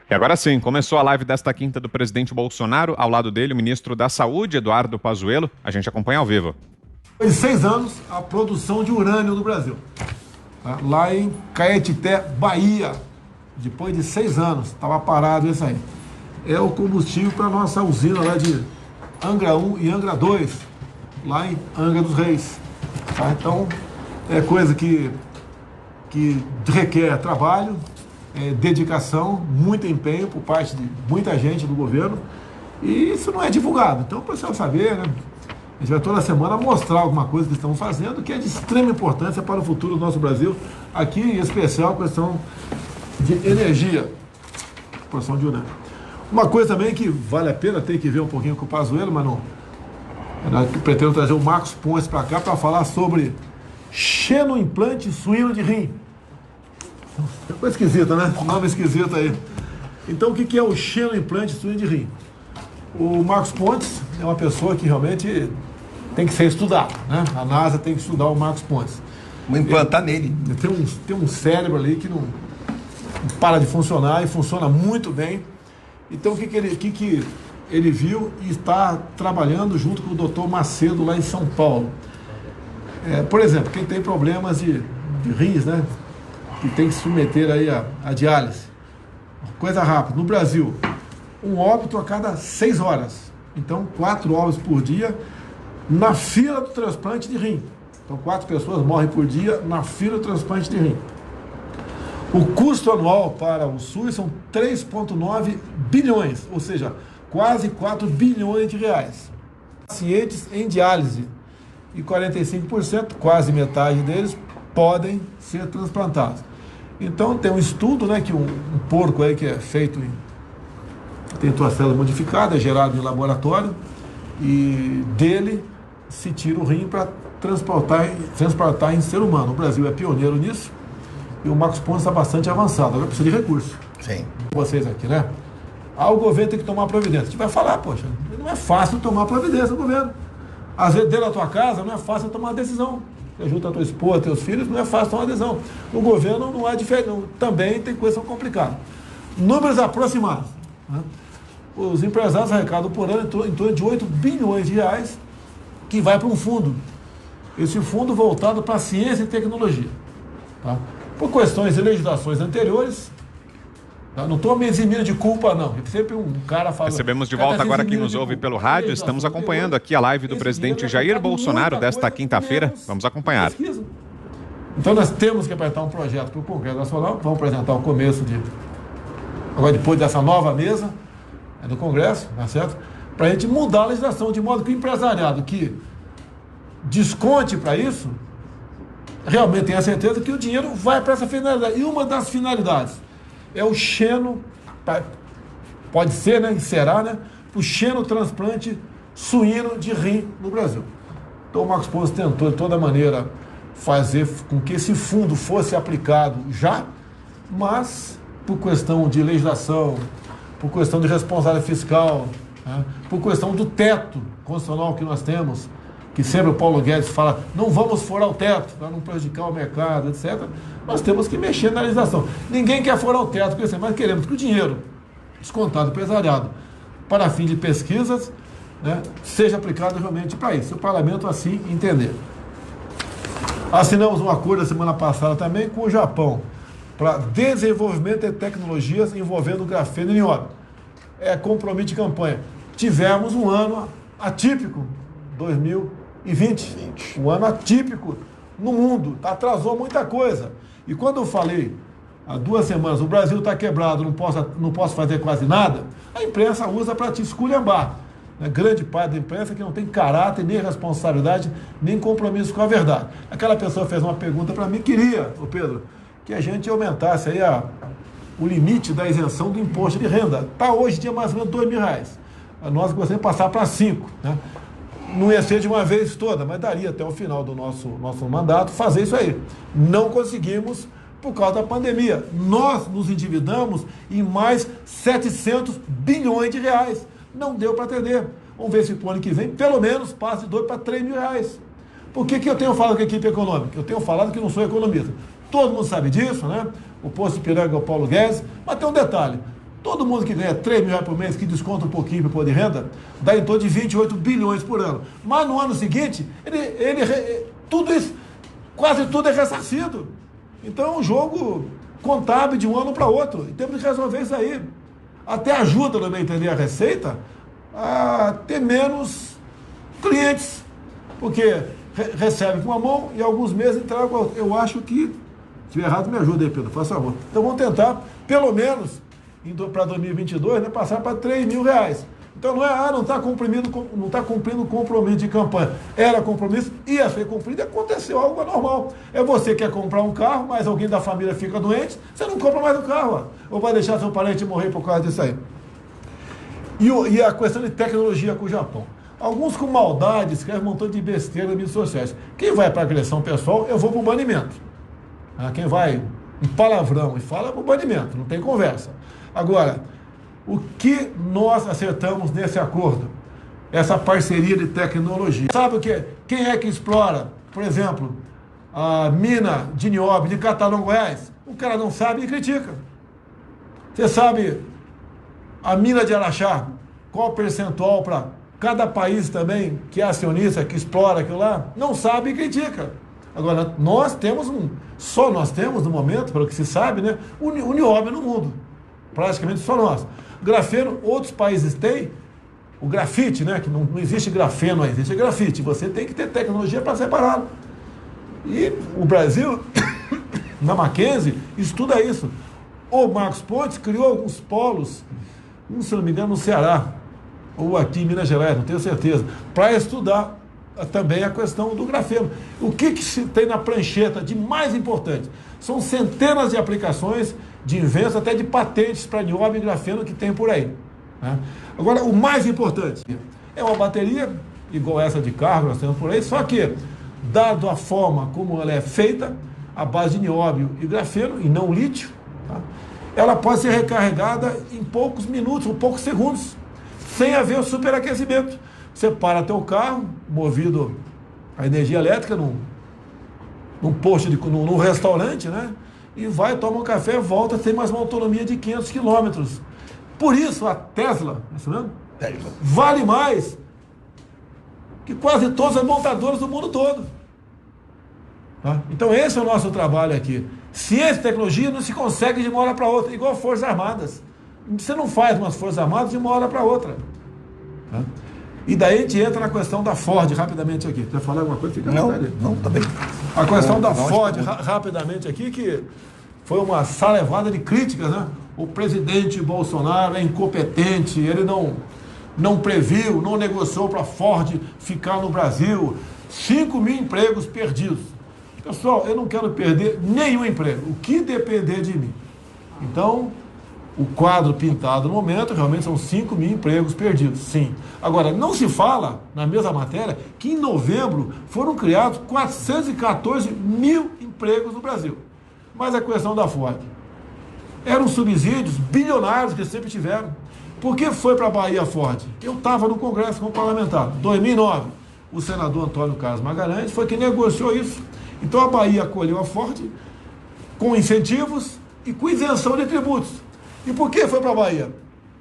E agora sim, começou a live desta quinta do presidente Bolsonaro, ao lado dele o ministro da Saúde, Eduardo Pazuello. A gente acompanha ao vivo. Depois de 6 anos, a produção de urânio no Brasil. Lá em Caetité, Bahia, depois de 6 anos, estava parado isso aí. É o combustível para a nossa usina lá de Angra 1 e Angra 2, lá em Angra dos Reis. Então, é coisa que requer trabalho, dedicação, muito empenho por parte de muita gente do governo, e isso não é divulgado. Então, para o pessoal saber, né? A gente vai toda semana mostrar alguma coisa que estamos fazendo que é de extrema importância para o futuro do nosso Brasil, aqui em especial a questão de energia, produção de urânio. Uma coisa também que vale a pena, tem que ver um pouquinho com o Pazuello, mas não. Eu pretendo trazer o Marcos Pontes para cá para falar sobre xenoimplante suíno de rim. Coisa esquisita, né? Nome esquisito aí. Então, o que é o xenoimplante suíno de rim? O Marcos Pontes é uma pessoa que realmente tem que ser estudado, né? A NASA tem que estudar o Marcos Pontes. Vou implantar nele. Tem um cérebro ali que não para de funcionar e funciona muito bem. Então, o que ele viu e está trabalhando junto com o doutor Macedo lá em São Paulo? Por exemplo, quem tem problemas de rins, né? Que tem que se submeter aí a diálise. Coisa rápida. No Brasil, um óbito a cada 6 horas. Então, 4 óbitos por dia na fila do transplante de rim. Então, 4 pessoas morrem por dia na fila do transplante de rim. O custo anual para o SUS são 3,9 bilhões, ou seja, quase 4 bilhões de reais. Pacientes em diálise e 45%, quase metade deles, podem ser transplantados. Então, tem um estudo, né, que um porco aí que é feito tem tua célula modificada, é gerado em laboratório, e dele se tira o rim para transplantar em ser humano. O Brasil é pioneiro nisso, e o Marcos Pontes está bastante avançado. Agora precisa de recurso. Sim. Vocês aqui, né? O governo tem que tomar providência. A gente vai falar, poxa, não é fácil tomar providência no governo. Às vezes, dentro da tua casa, não é fácil tomar uma decisão. Você junta a tua esposa, teus filhos, não é fácil tomar uma decisão. No governo não é diferente, também tem coisa complicada. Números aproximados, né? Os empresários arrecadam por ano em torno de 8 bilhões de reais, que vai para um fundo. Esse fundo voltado para ciência e tecnologia. Tá? Por questões de legislações anteriores, tá? Não estou me eximindo de culpa, não. Sempre um cara fala... Recebemos de volta agora quem nos ouve pelo rádio. Estamos acompanhando aqui a live do presidente Jair Bolsonaro desta quinta-feira. Vamos acompanhar. Então nós temos que apresentar um projeto para o Congresso Nacional. Vamos apresentar o começo de... Agora, depois dessa nova mesa do Congresso, tá certo? Para a gente mudar a legislação, de modo que o empresariado que desconte para isso, realmente tenha certeza que o dinheiro vai para essa finalidade. E uma das finalidades é o pode ser, né, e será, né, o xenotransplante suíno de rim no Brasil. Então o Marcos Pontes tentou de toda maneira fazer com que esse fundo fosse aplicado já, mas por questão de legislação, por questão de responsabilidade fiscal, né, por questão do teto constitucional que nós temos, que sempre o Paulo Guedes fala, não vamos furar o teto, para não prejudicar o mercado, etc. Nós temos que mexer na legislação. Ninguém quer furar o teto, mas queremos que o dinheiro descontado do empresariado para fim de pesquisas, né, seja aplicado realmente para isso. Se o parlamento assim entender. Assinamos um acordo a semana passada também com o Japão para desenvolvimento de tecnologias envolvendo grafeno e nióbio. É compromisso de campanha. Tivemos um ano atípico, 2020. Um ano atípico no mundo. Atrasou muita coisa. E quando eu falei, há 2 semanas, o Brasil está quebrado, não posso fazer quase nada, a imprensa usa para te esculhambar. Grande parte da imprensa que não tem caráter, nem responsabilidade, nem compromisso com a verdade. Aquela pessoa fez uma pergunta para mim, queria, ô Pedro, que a gente aumentasse aí o limite da isenção do imposto de renda. Está hoje em dia mais ou menos R$2.000. Nós gostaríamos de passar para 5, né? Não ia ser de uma vez toda, mas daria até o final do nosso mandato fazer isso aí. Não conseguimos por causa da pandemia. Nós nos endividamos em mais 700 bilhões de reais. Não deu para atender. Vamos ver se o ano que vem, pelo menos, passa de 2 para 3 mil reais. Por que eu tenho falado com a equipe econômica? Eu tenho falado que não sou economista. Todo mundo sabe disso, né? O posto de Ipiranga é o Paulo Guedes. Mas tem um detalhe. Todo mundo que ganha 3 mil reais por mês, que desconta um pouquinho para o imposto de renda, dá em torno de 28 bilhões por ano. Mas no ano seguinte, tudo isso, quase tudo é ressarcido. Então é um jogo contábil de um ano para outro. E temos que resolver isso aí. Até ajuda, no meu entender, a Receita a ter menos clientes. Porque recebe com uma mão e alguns meses entrega com a outra. Eu acho que, se estiver errado, me ajuda aí, Pedro, faça favor. Então vamos tentar, pelo menos, para 2022, né, passar para 3 mil reais. Então não é, não está cumprindo o compromisso de campanha. Era compromisso, ia ser cumprido e aconteceu algo anormal. É você que quer comprar um carro, mas alguém da família fica doente, você não compra mais o carro. Ó. Ou vai deixar seu parente morrer por causa disso aí. E a questão de tecnologia com o Japão. Alguns com maldade escrevem um montão de besteira nas mídias sociais. Quem vai para a agressão pessoal, eu vou para o banimento. Quem vai em palavrão e fala, é para o banimento, não tem conversa. Agora, o que nós acertamos nesse acordo? Essa parceria de tecnologia. Sabe o que? Quem é que explora, por exemplo, a mina de nióbio de Catalão, Goiás? O cara não sabe e critica. Você sabe a mina de Araxá, qual o percentual para cada país também que é acionista, que explora aquilo lá? Não sabe e critica. Agora, nós temos só nós temos no momento, pelo que se sabe, né, o nióbio no mundo. Praticamente só nós. Grafeno, outros países têm. O grafite, né, que não existe grafeno, existe grafite. Você tem que ter tecnologia para separá-lo. E o Brasil, na Mackenzie, estuda isso. O Marcos Pontes criou alguns polos, se não me engano, no Ceará, ou aqui em Minas Gerais, não tenho certeza, para estudar também a questão do grafeno. O que se tem na prancheta de mais importante? São centenas de aplicações, de inventos, até de patentes para nióbio e grafeno que tem por aí. Né? Agora, o mais importante é uma bateria, igual essa de carro, nós temos por aí, só que, dado a forma como ela é feita, a base de nióbio e grafeno, e não lítio, tá? Ela pode ser recarregada em poucos minutos, ou poucos segundos, sem haver o superaquecimento. Você para teu carro, movido a energia elétrica, num posto, num restaurante, né? E vai, toma um café, volta, tem mais uma autonomia de 500 quilômetros. Por isso, a Tesla, vale mais que quase todas as montadoras do mundo todo. Tá? Então, esse é o nosso trabalho aqui. Ciência e tecnologia não se consegue de uma hora para outra, igual Forças Armadas. Você não faz umas Forças Armadas de uma hora para outra. Tá? E daí a gente entra na questão da Ford, rapidamente aqui. Quer falar alguma coisa? Fica não, tá bem. A questão da Ford, rapidamente aqui, que foi uma salevada de críticas, né? O presidente Bolsonaro é incompetente, ele não previu, não negociou para a Ford ficar no Brasil. 5 mil empregos perdidos. Pessoal, eu não quero perder nenhum emprego, o que depender de mim. Então, o quadro pintado no momento, realmente são 5 mil empregos perdidos, sim. Agora, não se fala, na mesma matéria, que em novembro foram criados 414 mil empregos no Brasil. Mas a questão da Ford. Eram subsídios bilionários que sempre tiveram. Por que foi para a Bahia a Ford? Eu estava no Congresso como parlamentar. 2009, o senador Antônio Carlos Magalhães foi quem negociou isso. Então a Bahia acolheu a Ford com incentivos e com isenção de tributos. E por que foi para a Bahia?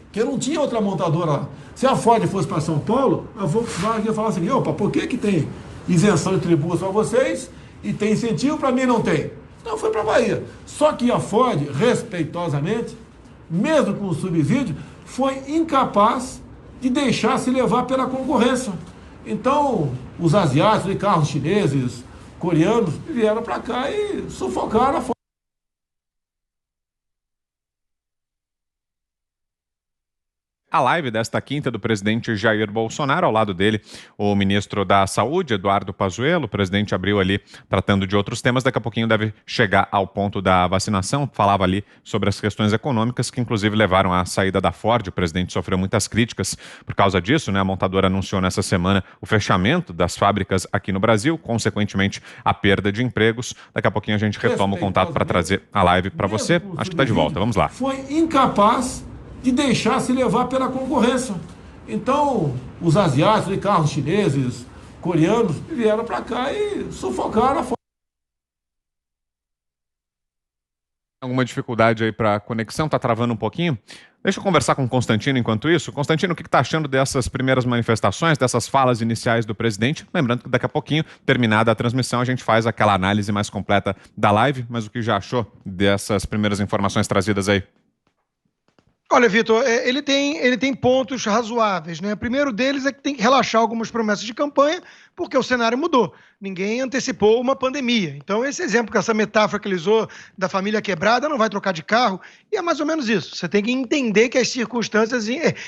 Porque não tinha outra montadora lá. Se a Ford fosse para São Paulo, a Volkswagen ia falar assim, opa, por que tem isenção de tributos para vocês e tem incentivo, para mim não tem? Então foi para a Bahia. Só que a Ford, respeitosamente, mesmo com o subsídio, foi incapaz de deixar se levar pela concorrência. Então, os asiáticos, de carros chineses, coreanos, vieram para cá e sufocaram a Ford. A live desta quinta do presidente Jair Bolsonaro, ao lado dele o ministro da Saúde, Eduardo Pazuello. O presidente abriu ali tratando de outros temas, daqui a pouquinho deve chegar ao ponto da vacinação. Falava ali sobre as questões econômicas que inclusive levaram à saída da Ford. O presidente sofreu muitas críticas por causa disso, né? A montadora anunciou nessa semana o fechamento das fábricas aqui no Brasil, consequentemente a perda de empregos. Daqui a pouquinho a gente retoma o contato para trazer a live para você. Acho que está de volta, vamos lá. Foi incapaz de deixar se levar pela concorrência. Então, os asiáticos, de carros chineses, coreanos, vieram para cá e sufocaram a Ford. Alguma dificuldade aí para a conexão? Tá travando um pouquinho? Deixa eu conversar com o Constantino enquanto isso. Constantino, o que está achando dessas primeiras manifestações, dessas falas iniciais do presidente? Lembrando que daqui a pouquinho, terminada a transmissão, a gente faz aquela análise mais completa da live, mas o que já achou dessas primeiras informações trazidas aí? Olha, Vitor, ele tem pontos razoáveis, né? O primeiro deles é que tem que relaxar algumas promessas de campanha, porque o cenário mudou. Ninguém antecipou uma pandemia. Então, esse exemplo, essa metáfora que ele usou da família quebrada, não vai trocar de carro, e é mais ou menos isso. Você tem que entender que as circunstâncias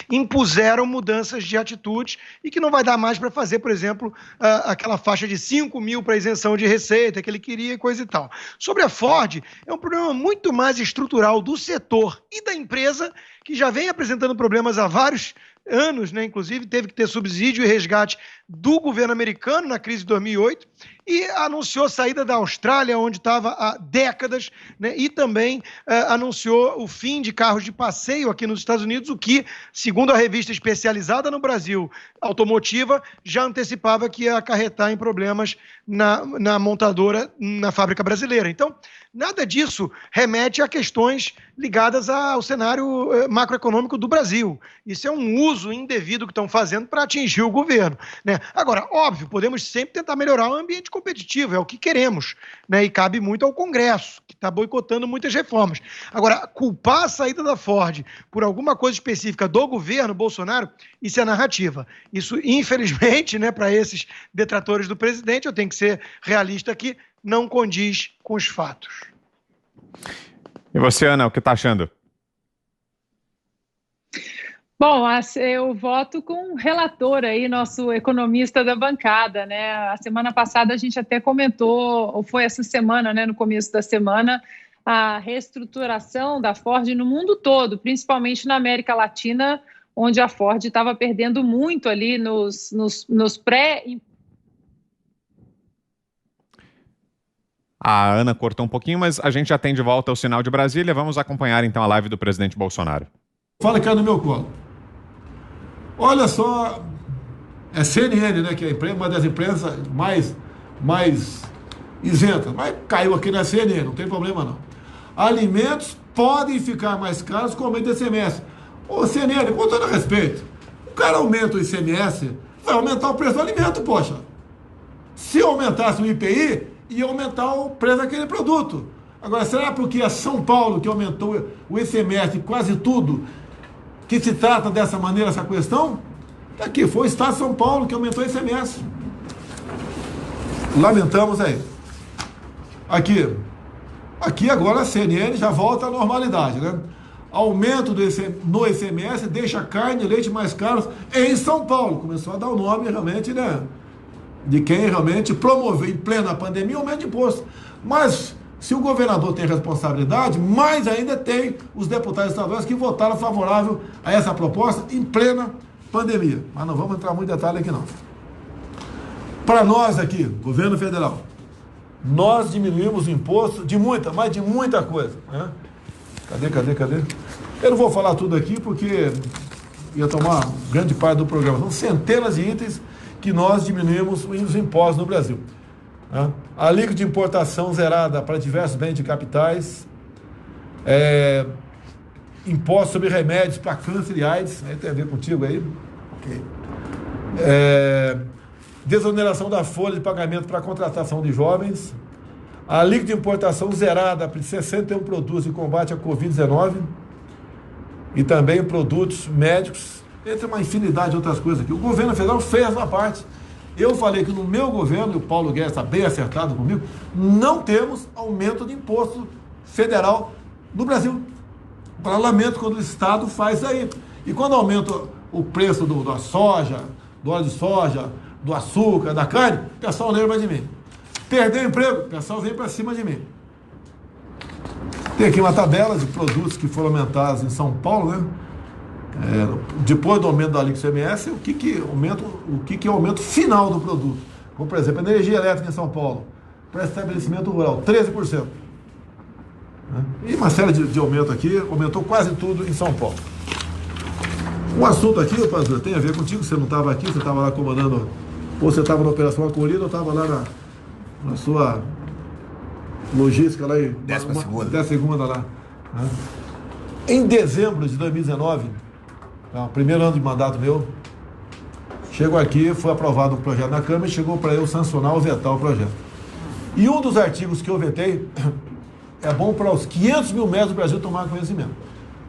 impuseram mudanças de atitudes e que não vai dar mais para fazer, por exemplo, aquela faixa de 5 mil para isenção de receita que ele queria e coisa e tal. Sobre a Ford, é um problema muito mais estrutural do setor e da empresa, que já vem apresentando problemas há vários anos, né? Inclusive teve que ter subsídio e resgate do governo americano na crise de 2008 e anunciou saída da Austrália, onde estava há décadas, né? E também anunciou o fim de carros de passeio aqui nos Estados Unidos, o que, segundo a revista especializada no Brasil, automotiva, já antecipava que ia acarretar em problemas na montadora, na fábrica brasileira. Então, nada disso remete a questões ligadas ao cenário macroeconômico do Brasil. Isso é um uso indevido que estão fazendo para atingir o governo, né? Agora, óbvio, podemos sempre tentar melhorar o ambiente competitivo, é o que queremos, né? E cabe muito ao Congresso, que está boicotando muitas reformas. Agora, culpar a saída da Ford por alguma coisa específica do governo Bolsonaro, isso é narrativa. Isso, infelizmente, né, para esses detratores do presidente, eu tenho que ser realista aqui, não condiz com os fatos. E você, Ana, o que está achando? Bom, eu voto com o relator aí, nosso economista da bancada, né? A semana passada a gente até comentou, ou foi essa semana, né, no começo da semana, a reestruturação da Ford no mundo todo, principalmente na América Latina, onde a Ford estava perdendo muito ali nos pré... A Ana cortou um pouquinho, mas a gente já tem de volta o sinal de Brasília. Vamos acompanhar então a live do presidente Bolsonaro. Fala que é no meu colo. Olha só, é CNN, né, que é uma das empresas mais isentas, mas caiu aqui na CNN, não tem problema não. Alimentos podem ficar mais caros com o aumento do ICMS. Ô CNN, com todo respeito, o cara aumenta o ICMS, vai aumentar o preço do alimento, poxa. Se aumentasse o IPI, ia aumentar o preço daquele produto. Agora, será porque é São Paulo que aumentou o ICMS de quase tudo que se trata dessa maneira essa questão? Aqui foi o Estado de São Paulo que aumentou o ICMS. Lamentamos aí. Aqui agora a CNN já volta à normalidade, né? Aumento no ICMS deixa carne e leite mais caros em São Paulo. Começou a dar o nome realmente, né, de quem realmente promoveu em plena pandemia o aumento de imposto. Mas se o governador tem responsabilidade, mais ainda tem os deputados estaduais que votaram favorável a essa proposta em plena pandemia. Mas não vamos entrar muito em detalhe aqui não. Para nós aqui, governo federal, nós diminuímos o imposto de muita coisa, né? Cadê? Eu não vou falar tudo aqui porque ia tomar grande parte do programa. São centenas de itens que nós diminuímos os impostos no Brasil. A alíquota de importação zerada para diversos bens de capitais, imposto sobre remédios para câncer e AIDS, tem a ver contigo aí? Okay. Desoneração da folha de pagamento para contratação de jovens, a alíquota de importação zerada para 61 produtos de combate à Covid-19 e também produtos médicos, entre uma infinidade de outras coisas aqui. O governo federal fez a parte. Eu falei que no meu governo, e o Paulo Guedes está bem acertado comigo, não temos aumento de imposto federal no Brasil. Lamento quando o Estado faz aí. E quando aumenta o preço da soja, do óleo de soja, do açúcar, da carne, o pessoal lembra de mim. Perdeu o emprego, o pessoal vem para cima de mim. Tem aqui uma tabela de produtos que foram aumentados em São Paulo, né? Depois do aumento da alíquota ICMS, o que é o aumento final do produto? Como, por exemplo, energia elétrica em São Paulo, para estabelecimento rural, 13%. E uma série de aumento aqui, aumentou quase tudo em São Paulo. Um assunto aqui, pastor, tem a ver contigo, você não estava aqui, você estava lá comandando, ou você estava na Operação Acolhida, ou estava lá na sua logística lá em... 12ª lá. Né? Em dezembro de 2019, primeiro ano de mandato meu, chegou aqui, foi aprovado um projeto na Câmara e chegou para eu sancionar ou vetar o projeto. E um dos artigos que eu vetei é bom para os 500 mil médicos do Brasil tomar conhecimento.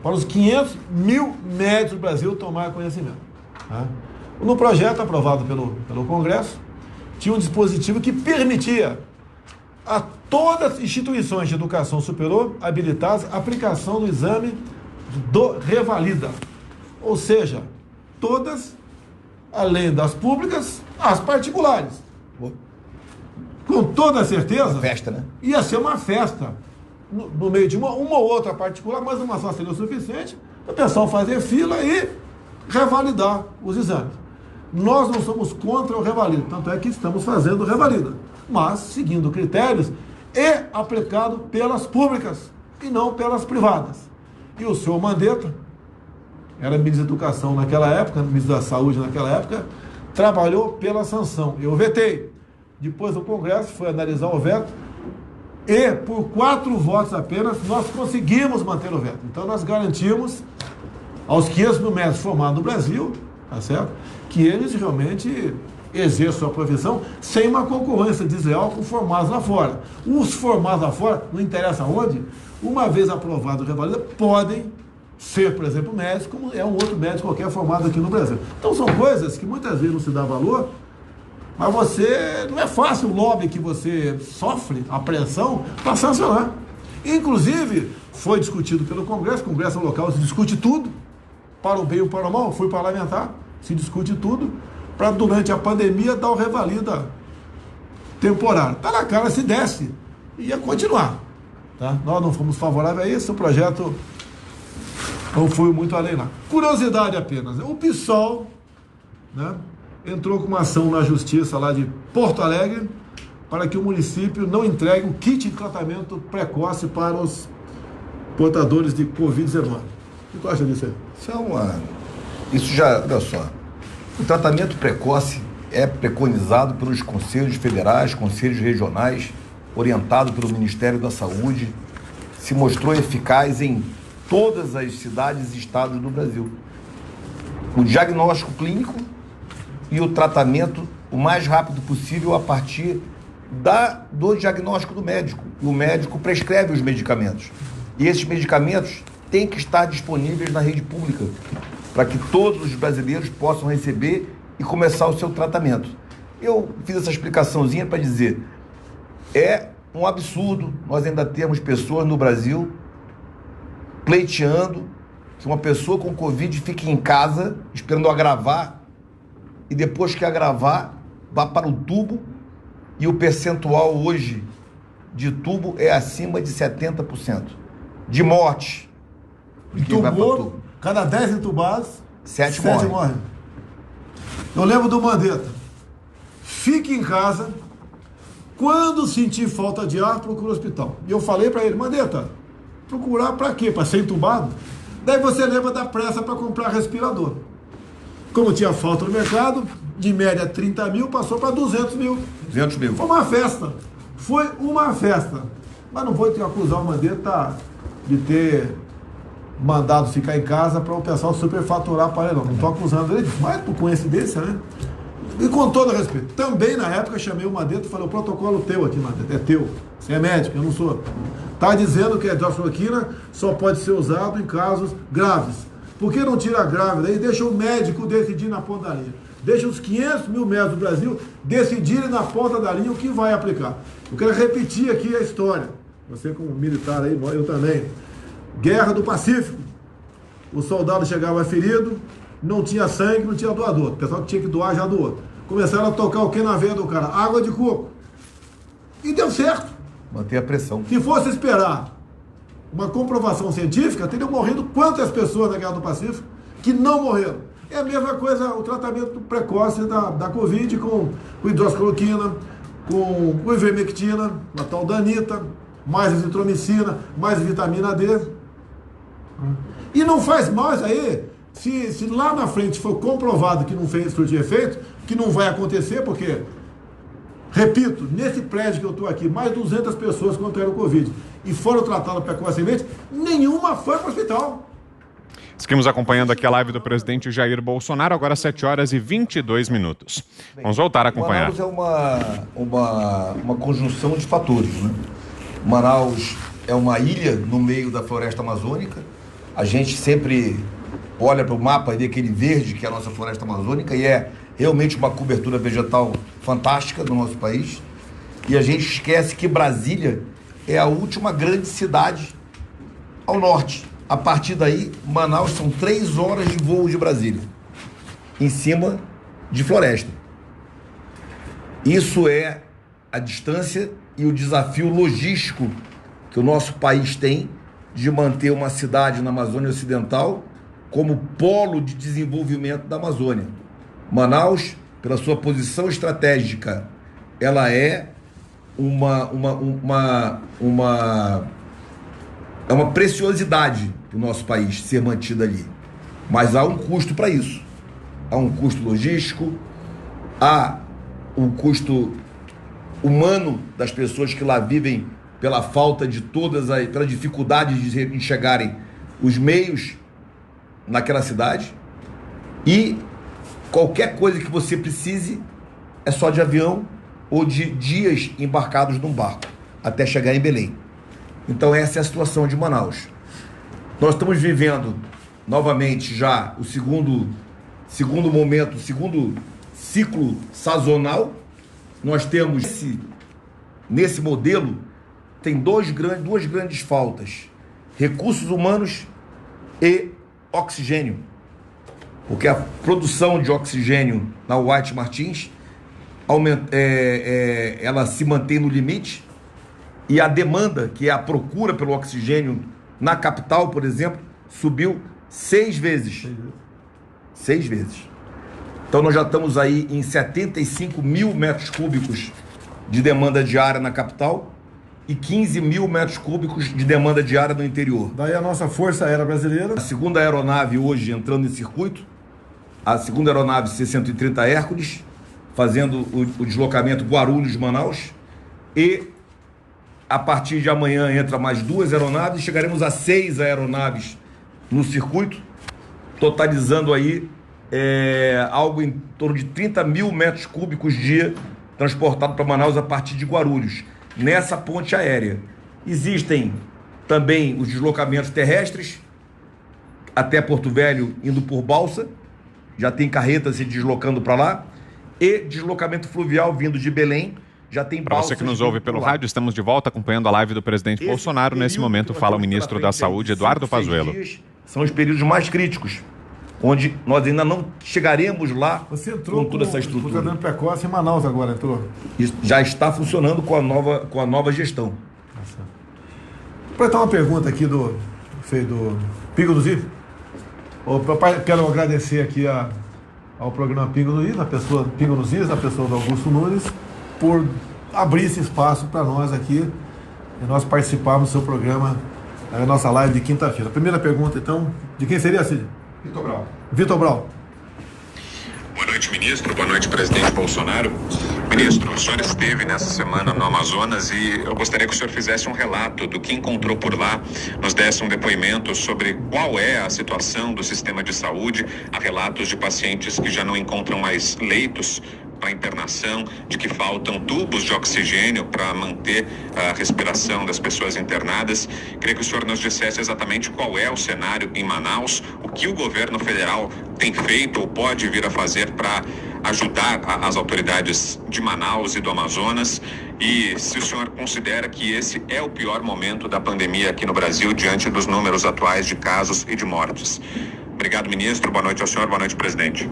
Para os 500 mil médicos do Brasil tomar conhecimento. Tá? No projeto aprovado pelo Congresso, tinha um dispositivo que permitia a todas as instituições de educação superior habilitadas a aplicação do exame do Revalida. Ou seja, todas, além das públicas, as particulares. Com toda certeza, festa, né? Ia ser uma festa. No meio de uma ou outra particular, mas uma só seria o suficiente, o pessoal fazer fila e revalidar os exames. Nós não somos contra o Revalida, tanto é que estamos fazendo o Revalida, mas seguindo critérios e aplicado pelas públicas e não pelas privadas. E o senhor Mandetta, era ministro da Educação naquela época, ministro da Saúde naquela época, trabalhou pela sanção. Eu vetei. Depois o Congresso foi analisar o veto e, por 4 votos apenas, nós conseguimos manter o veto. Então, nós garantimos aos 500 mil médicos formados no Brasil, tá certo? Que eles realmente exerçam a profissão sem uma concorrência desleal com formados lá fora. Os formados lá fora, não interessa onde, uma vez aprovado o Revalida, podem ser, por exemplo, médico, como é um outro médico qualquer formado aqui no Brasil. Então, são coisas que muitas vezes não se dá valor, mas você, não é fácil o lobby que você sofre, a pressão, para sancionar. Inclusive, foi discutido pelo Congresso, Congresso local se discute tudo, para o bem ou para o mal, fui parlamentar, se discute tudo, para durante a pandemia dar o Revalida temporário. Está na cara, se desse, ia continuar. Tá? Nós não fomos favoráveis a isso, o projeto não foi muito além lá. Curiosidade apenas, o PSOL, né, entrou com uma ação na justiça lá de Porto Alegre para que o município não entregue um kit de tratamento precoce para os portadores de Covid-19. O que tu acha disso aí? Isso já, olha só, o tratamento precoce é preconizado pelos conselhos federais, conselhos regionais, orientado pelo Ministério da Saúde, se mostrou eficaz em todas as cidades e estados do Brasil. O diagnóstico clínico e o tratamento o mais rápido possível a partir do diagnóstico do médico. O médico prescreve os medicamentos. E esses medicamentos têm que estar disponíveis na rede pública para que todos os brasileiros possam receber e começar o seu tratamento. Eu fiz essa explicaçãozinha para dizer, é um absurdo nós ainda termos pessoas no Brasil pleiteando que uma pessoa com Covid fique em casa esperando agravar e depois que agravar, vá para o tubo, e o percentual hoje de tubo é acima de 70%. De morte. Entubou, cada 10 entubados, 7 morrem. Eu lembro do Mandetta. Fique em casa, quando sentir falta de ar, procura o hospital. E eu falei para ele, Mandetta, procurar para quê? Para ser entubado? Daí você lembra da pressa para comprar respirador. Como tinha falta no mercado, de média 30 mil, passou para 200 mil. 200 mil. Foi uma festa. Foi uma festa. Mas não vou acusar o Mandetta de ter mandado ficar em casa para o pessoal superfaturar para ele, não. Não estou acusando ele, mas por coincidência, né? E com todo respeito. Também, na época, chamei o Mandetta e falei, o protocolo teu aqui, Mandetta, é teu. Você é médico, eu não sou. Está dizendo que a hidroxicloroquina só pode ser usado em casos graves. Por que não tira a grávida e deixa o médico decidir na ponta da linha? Deixa os 500 mil médicos do Brasil decidirem na ponta da linha o que vai aplicar. Eu quero repetir aqui a história. Você como militar aí, eu também. Guerra do Pacífico. O soldado chegava ferido, não tinha sangue, não tinha doador. O pessoal que tinha que doar já doou. Começaram a tocar o que na veia do cara? Água de coco. E deu certo. Manter a pressão. Se fosse esperar uma comprovação científica, teriam morrido quantas pessoas na Guerra do Pacífico que não morreram. É a mesma coisa o tratamento precoce da Covid com hidroxicloroquina, com ivermectina, a tal danita, mais azitromicina, mais vitamina D. E não faz mais aí, se lá na frente for comprovado que não fez surtir efeito, que não vai acontecer, porque Repito, nesse prédio que eu estou aqui, mais 200 pessoas contraíram o Covid e foram tratadas precocemente, nenhuma foi para o hospital. Seguimos acompanhando aqui a live do presidente Jair Bolsonaro, agora 7h22. Vamos voltar a acompanhar. Manaus é uma conjunção de fatores, né? Manaus é uma ilha no meio da floresta amazônica. A gente sempre olha para o mapa e vê aquele verde que é a nossa floresta amazônica e é realmente uma cobertura vegetal fantástica no nosso país. E a gente esquece que Brasília é a última grande cidade ao norte. A partir daí, Manaus são 3 horas de voo de Brasília, em cima de floresta. Isso é a distância e o desafio logístico que o nosso país tem de manter uma cidade na Amazônia Ocidental como polo de desenvolvimento da Amazônia. Manaus, pela sua posição estratégica, ela é uma preciosidade para o nosso país ser mantida ali. Mas há um custo para isso. Há um custo logístico, há um custo humano das pessoas que lá vivem pela falta de pela dificuldade de enxergarem os meios naquela cidade. E qualquer coisa que você precise é só de avião ou de dias embarcados num barco até chegar em Belém. Então essa é a situação de Manaus. Nós estamos vivendo novamente já o segundo momento, o segundo ciclo sazonal. Nós temos nesse modelo tem duas grandes faltas: recursos humanos e oxigênio. Porque a produção de oxigênio na White Martins ela se mantém no limite, e a demanda, que é a procura pelo oxigênio na capital, por exemplo, subiu 6 vezes. 6 vezes. Então nós já estamos aí em 75 mil metros cúbicos de demanda diária na capital e 15 mil metros cúbicos de demanda diária no interior. Daí a nossa Força Aérea Brasileira. A segunda aeronave hoje entrando em circuito, a segunda aeronave C-130 Hércules, fazendo o deslocamento Guarulhos-Manaus, e a partir de amanhã entra mais 2 aeronaves, chegaremos a 6 aeronaves no circuito, totalizando aí algo em torno de 30 mil metros cúbicos dia transportado para Manaus a partir de Guarulhos, nessa ponte aérea. Existem também os deslocamentos terrestres até Porto Velho, indo por balsa, já tem carretas se deslocando para lá, e deslocamento fluvial vindo de Belém. Já tem. Para você que nos ouve pelo rádio, estamos de volta acompanhando a live do presidente Bolsonaro. Nesse momento fala o ministro da Saúde, Eduardo Pazuello. São os períodos mais críticos, onde nós ainda não chegaremos lá. Você entrou com toda essa estrutura. O tratamento precoce em Manaus agora, entrou? Isso já está funcionando com a nova gestão. Para dar uma pergunta aqui do Pingo dos Is. Quero agradecer aqui ao programa Pingo dos Is, na pessoa do Augusto Nunes, por abrir esse espaço para nós aqui e nós participarmos do seu programa, na nossa live de quinta-feira. A primeira pergunta, então, de quem seria, Cid? Vitor Brau. Vitor Brau. Boa noite, ministro. Boa noite, presidente Bolsonaro. Ministro, o senhor esteve nessa semana no Amazonas e eu gostaria que o senhor fizesse um relato do que encontrou por lá, nos desse um depoimento sobre qual é a situação do sistema de saúde. Há relatos de pacientes que já não encontram mais leitos para internação, de que faltam tubos de oxigênio para manter a respiração das pessoas internadas. Queria que o senhor nos dissesse exatamente qual é o cenário em Manaus, o que o governo federal tem feito ou pode vir a fazer para ajudar as autoridades de Manaus e do Amazonas, e se o senhor considera que esse é o pior momento da pandemia aqui no Brasil, diante dos números atuais de casos e de mortes. Obrigado, ministro. Boa noite ao senhor. Boa noite, presidente.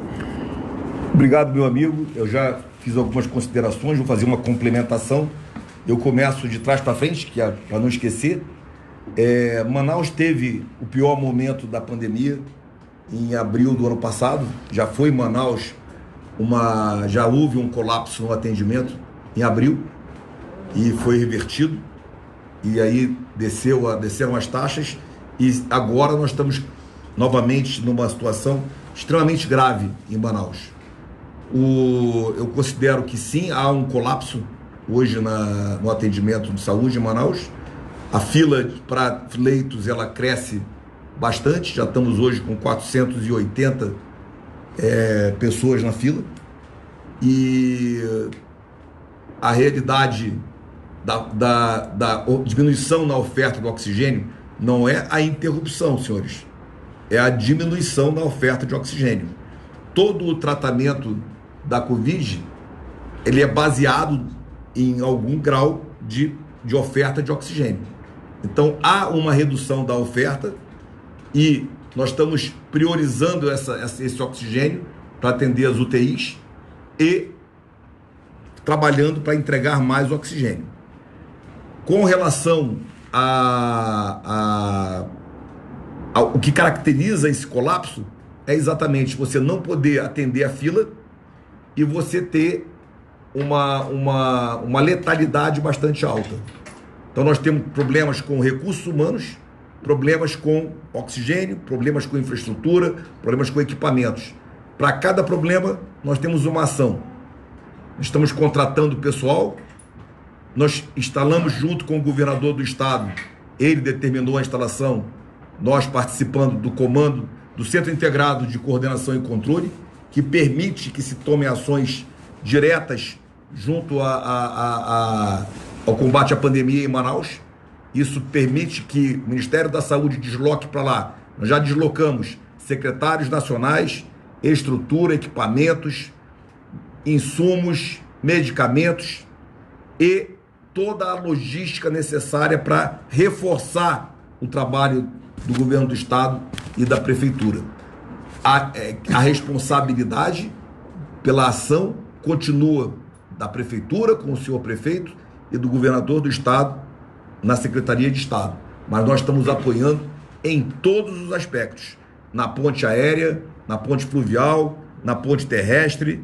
Obrigado, meu amigo. Eu já fiz algumas considerações, vou fazer uma complementação. Eu começo de trás para frente, que é para não esquecer. Manaus teve o pior momento da pandemia em abril do ano passado. Já foi em Manaus, já houve um colapso no atendimento em abril e foi revertido. E aí desceram as taxas e agora nós estamos novamente numa situação extremamente grave em Manaus. Eu considero que sim, há um colapso hoje no atendimento de saúde em Manaus. A fila para leitos ela cresce bastante, já estamos hoje com 480 pessoas na fila. E a realidade da diminuição na oferta do oxigênio não é a interrupção, senhores, é a diminuição na oferta de oxigênio. Todo o tratamento da Covid, ele é baseado em algum grau de oferta de oxigênio. Então, há uma redução da oferta e nós estamos priorizando esse oxigênio para atender as UTIs e trabalhando para entregar mais oxigênio. Com relação o que caracteriza esse colapso é exatamente você não poder atender a fila e você ter uma letalidade bastante alta. Então nós temos problemas com recursos humanos, problemas com oxigênio, problemas com infraestrutura, problemas com equipamentos. Para cada problema nós temos uma ação. Estamos contratando pessoal, nós instalamos junto com o governador do estado, ele determinou a instalação, nós participando do comando do Centro Integrado de Coordenação e Controle, que permite que se tomem ações diretas junto ao combate à pandemia em Manaus. Isso permite que o Ministério da Saúde desloque para lá. Nós já deslocamos secretários nacionais, estrutura, equipamentos, insumos, medicamentos e toda a logística necessária para reforçar o trabalho do governo do estado e da prefeitura. A responsabilidade pela ação continua da prefeitura com o senhor prefeito e do governador do estado na Secretaria de Estado, mas nós estamos apoiando em todos os aspectos, na ponte aérea, na ponte fluvial, na ponte terrestre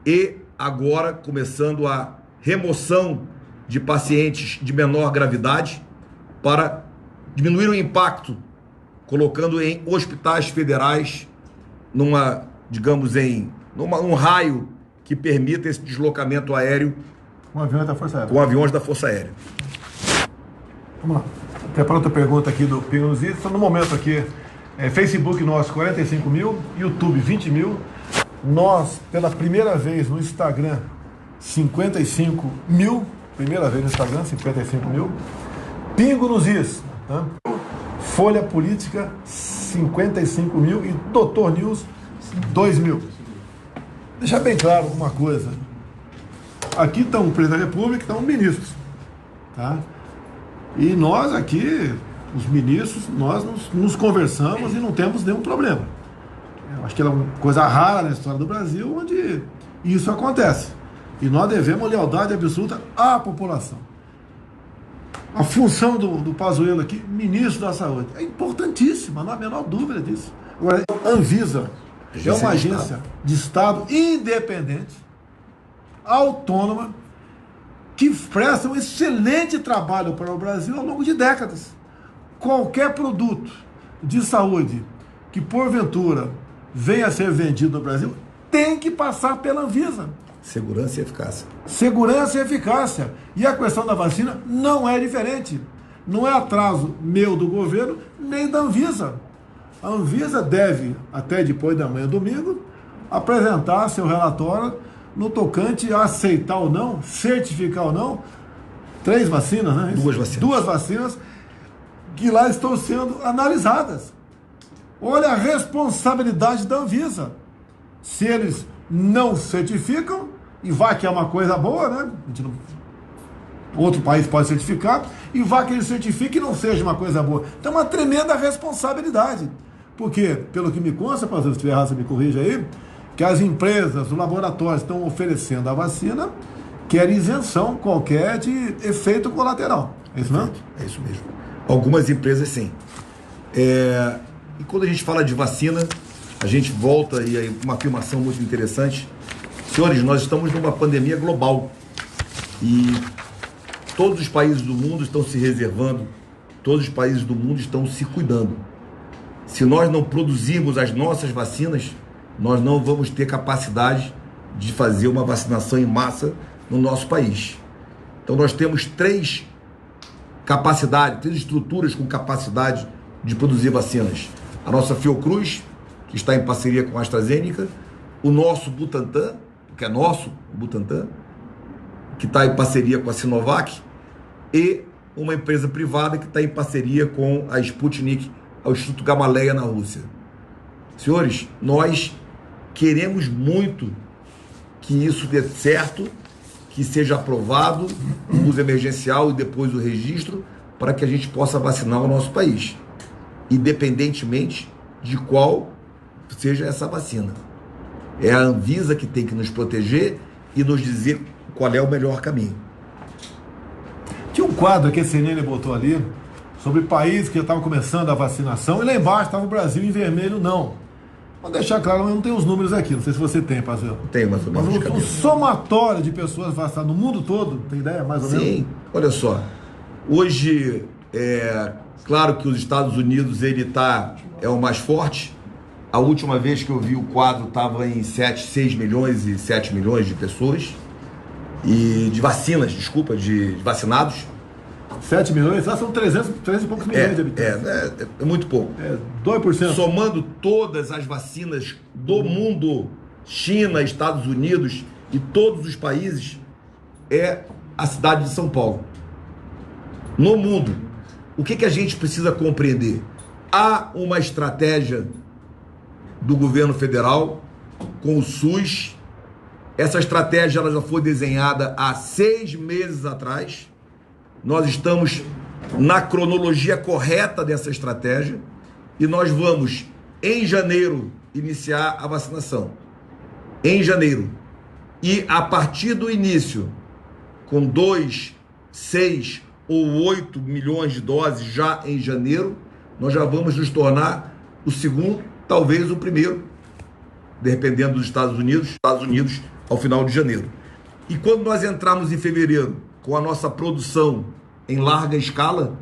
e agora começando a remoção de pacientes de menor gravidade para diminuir o impacto, colocando em hospitais federais num raio que permita esse deslocamento aéreo com aviões da Força Aérea. Com aviões da Força Aérea. Vamos lá. Prepara outra pergunta aqui do Pingo nos Is. No momento aqui, Facebook nosso 45 mil, YouTube 20 mil. Nós, pela primeira vez no Instagram, 55 mil. Primeira vez no Instagram, 55 mil. Pingo nos Is. Tá? Folha Política, 55 mil. E Doutor News, 2 mil. Deixar bem claro uma coisa. Aqui está um presidente da República, estão ministros. Tá? E nós aqui, os ministros, nós nos conversamos e não temos nenhum problema. Eu acho que é uma coisa rara na história do Brasil onde isso acontece. E nós devemos lealdade absoluta à população. A função do Pazuello aqui, ministro da Saúde, é importantíssima, não há a menor dúvida disso. Agora, a Anvisa é uma agência de Estado independente, autônoma, que presta um excelente trabalho para o Brasil ao longo de décadas. Qualquer produto de saúde que, porventura, venha a ser vendido no Brasil, tem que passar pela Anvisa. Segurança e eficácia. Segurança e eficácia. E a questão da vacina não é diferente. Não é atraso meu do governo, nem da Anvisa. A Anvisa deve, até depois da manhã domingo, apresentar seu relatório no tocante a aceitar ou não, certificar ou não, 3 vacinas, né? 2 vacinas. 2 vacinas que lá estão sendo analisadas. Olha a responsabilidade da Anvisa. Se eles não certificam, e vai que é uma coisa boa, né? Outro país pode certificar, e vai que ele certifique e não seja uma coisa boa. Então é uma tremenda responsabilidade. Porque, pelo que me consta, se estiver errado, você me corrija aí, que as empresas, os laboratórios estão oferecendo a vacina, querem isenção qualquer de efeito colateral. É isso mesmo? É isso mesmo. Algumas empresas sim. E quando a gente fala de vacina, a gente volta, e aí uma afirmação muito interessante. Senhores, nós estamos numa pandemia global e todos os países do mundo estão se reservando, todos os países do mundo estão se cuidando. Se nós não produzirmos as nossas vacinas, nós não vamos ter capacidade de fazer uma vacinação em massa no nosso país. Então nós temos três estruturas com capacidade de produzir vacinas. A nossa Fiocruz, que está em parceria com a AstraZeneca, o nosso Butantan, que é nosso, o Butantan, que está em parceria com a Sinovac, e uma empresa privada que está em parceria com a Sputnik, ao Instituto Gamaleya na Rússia. Senhores, nós queremos muito que isso dê certo, que seja aprovado o uso emergencial e depois o registro, para que a gente possa vacinar o nosso país, independentemente de qual seja essa vacina. É a Anvisa que tem que nos proteger e nos dizer qual é o melhor caminho. Tinha um quadro que a CNN botou ali sobre países que já estavam começando a vacinação, e lá embaixo estava o Brasil em vermelho, não. Vou deixar claro, eu não tenho os números aqui, não sei se você tem, Pazuello. Tem mais ou menos. Mas o somatório de pessoas vacinadas no mundo todo, tem ideia, mais ou menos? Sim, olha só. Hoje, claro que os Estados Unidos, é o mais forte. A última vez que eu vi o quadro estava em 6 milhões e 7 milhões de pessoas. E de vacinas, de vacinados. 7 milhões? São 300 e poucos milhões de habitantes. É muito pouco. 2%. Somando todas as vacinas do mundo, China, Estados Unidos e todos os países, é a cidade de São Paulo. No mundo, o que a gente precisa compreender? Há uma estratégia do governo federal com o SUS. Essa estratégia ela já foi desenhada há 6 meses atrás. Nós estamos na cronologia correta dessa estratégia e nós vamos, em janeiro, iniciar a vacinação. Em janeiro. E a partir do início, com 2, 6 ou 8 milhões de doses já em janeiro, nós já vamos nos tornar o segundo, talvez o primeiro, dependendo dos Estados Unidos, ao final de janeiro. E quando nós entrarmos em fevereiro com a nossa produção em larga escala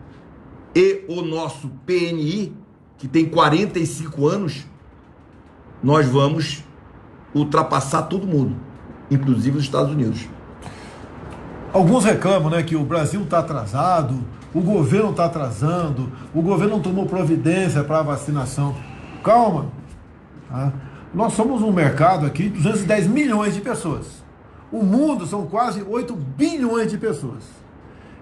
e o nosso PNI, que tem 45 anos, nós vamos ultrapassar todo mundo, inclusive os Estados Unidos. Alguns reclamam, né, que o Brasil está atrasado, o governo está atrasando, o governo não tomou providência para a vacinação. Calma. Tá? Nós somos um mercado aqui de 210 milhões de pessoas. O mundo são quase 8 bilhões de pessoas.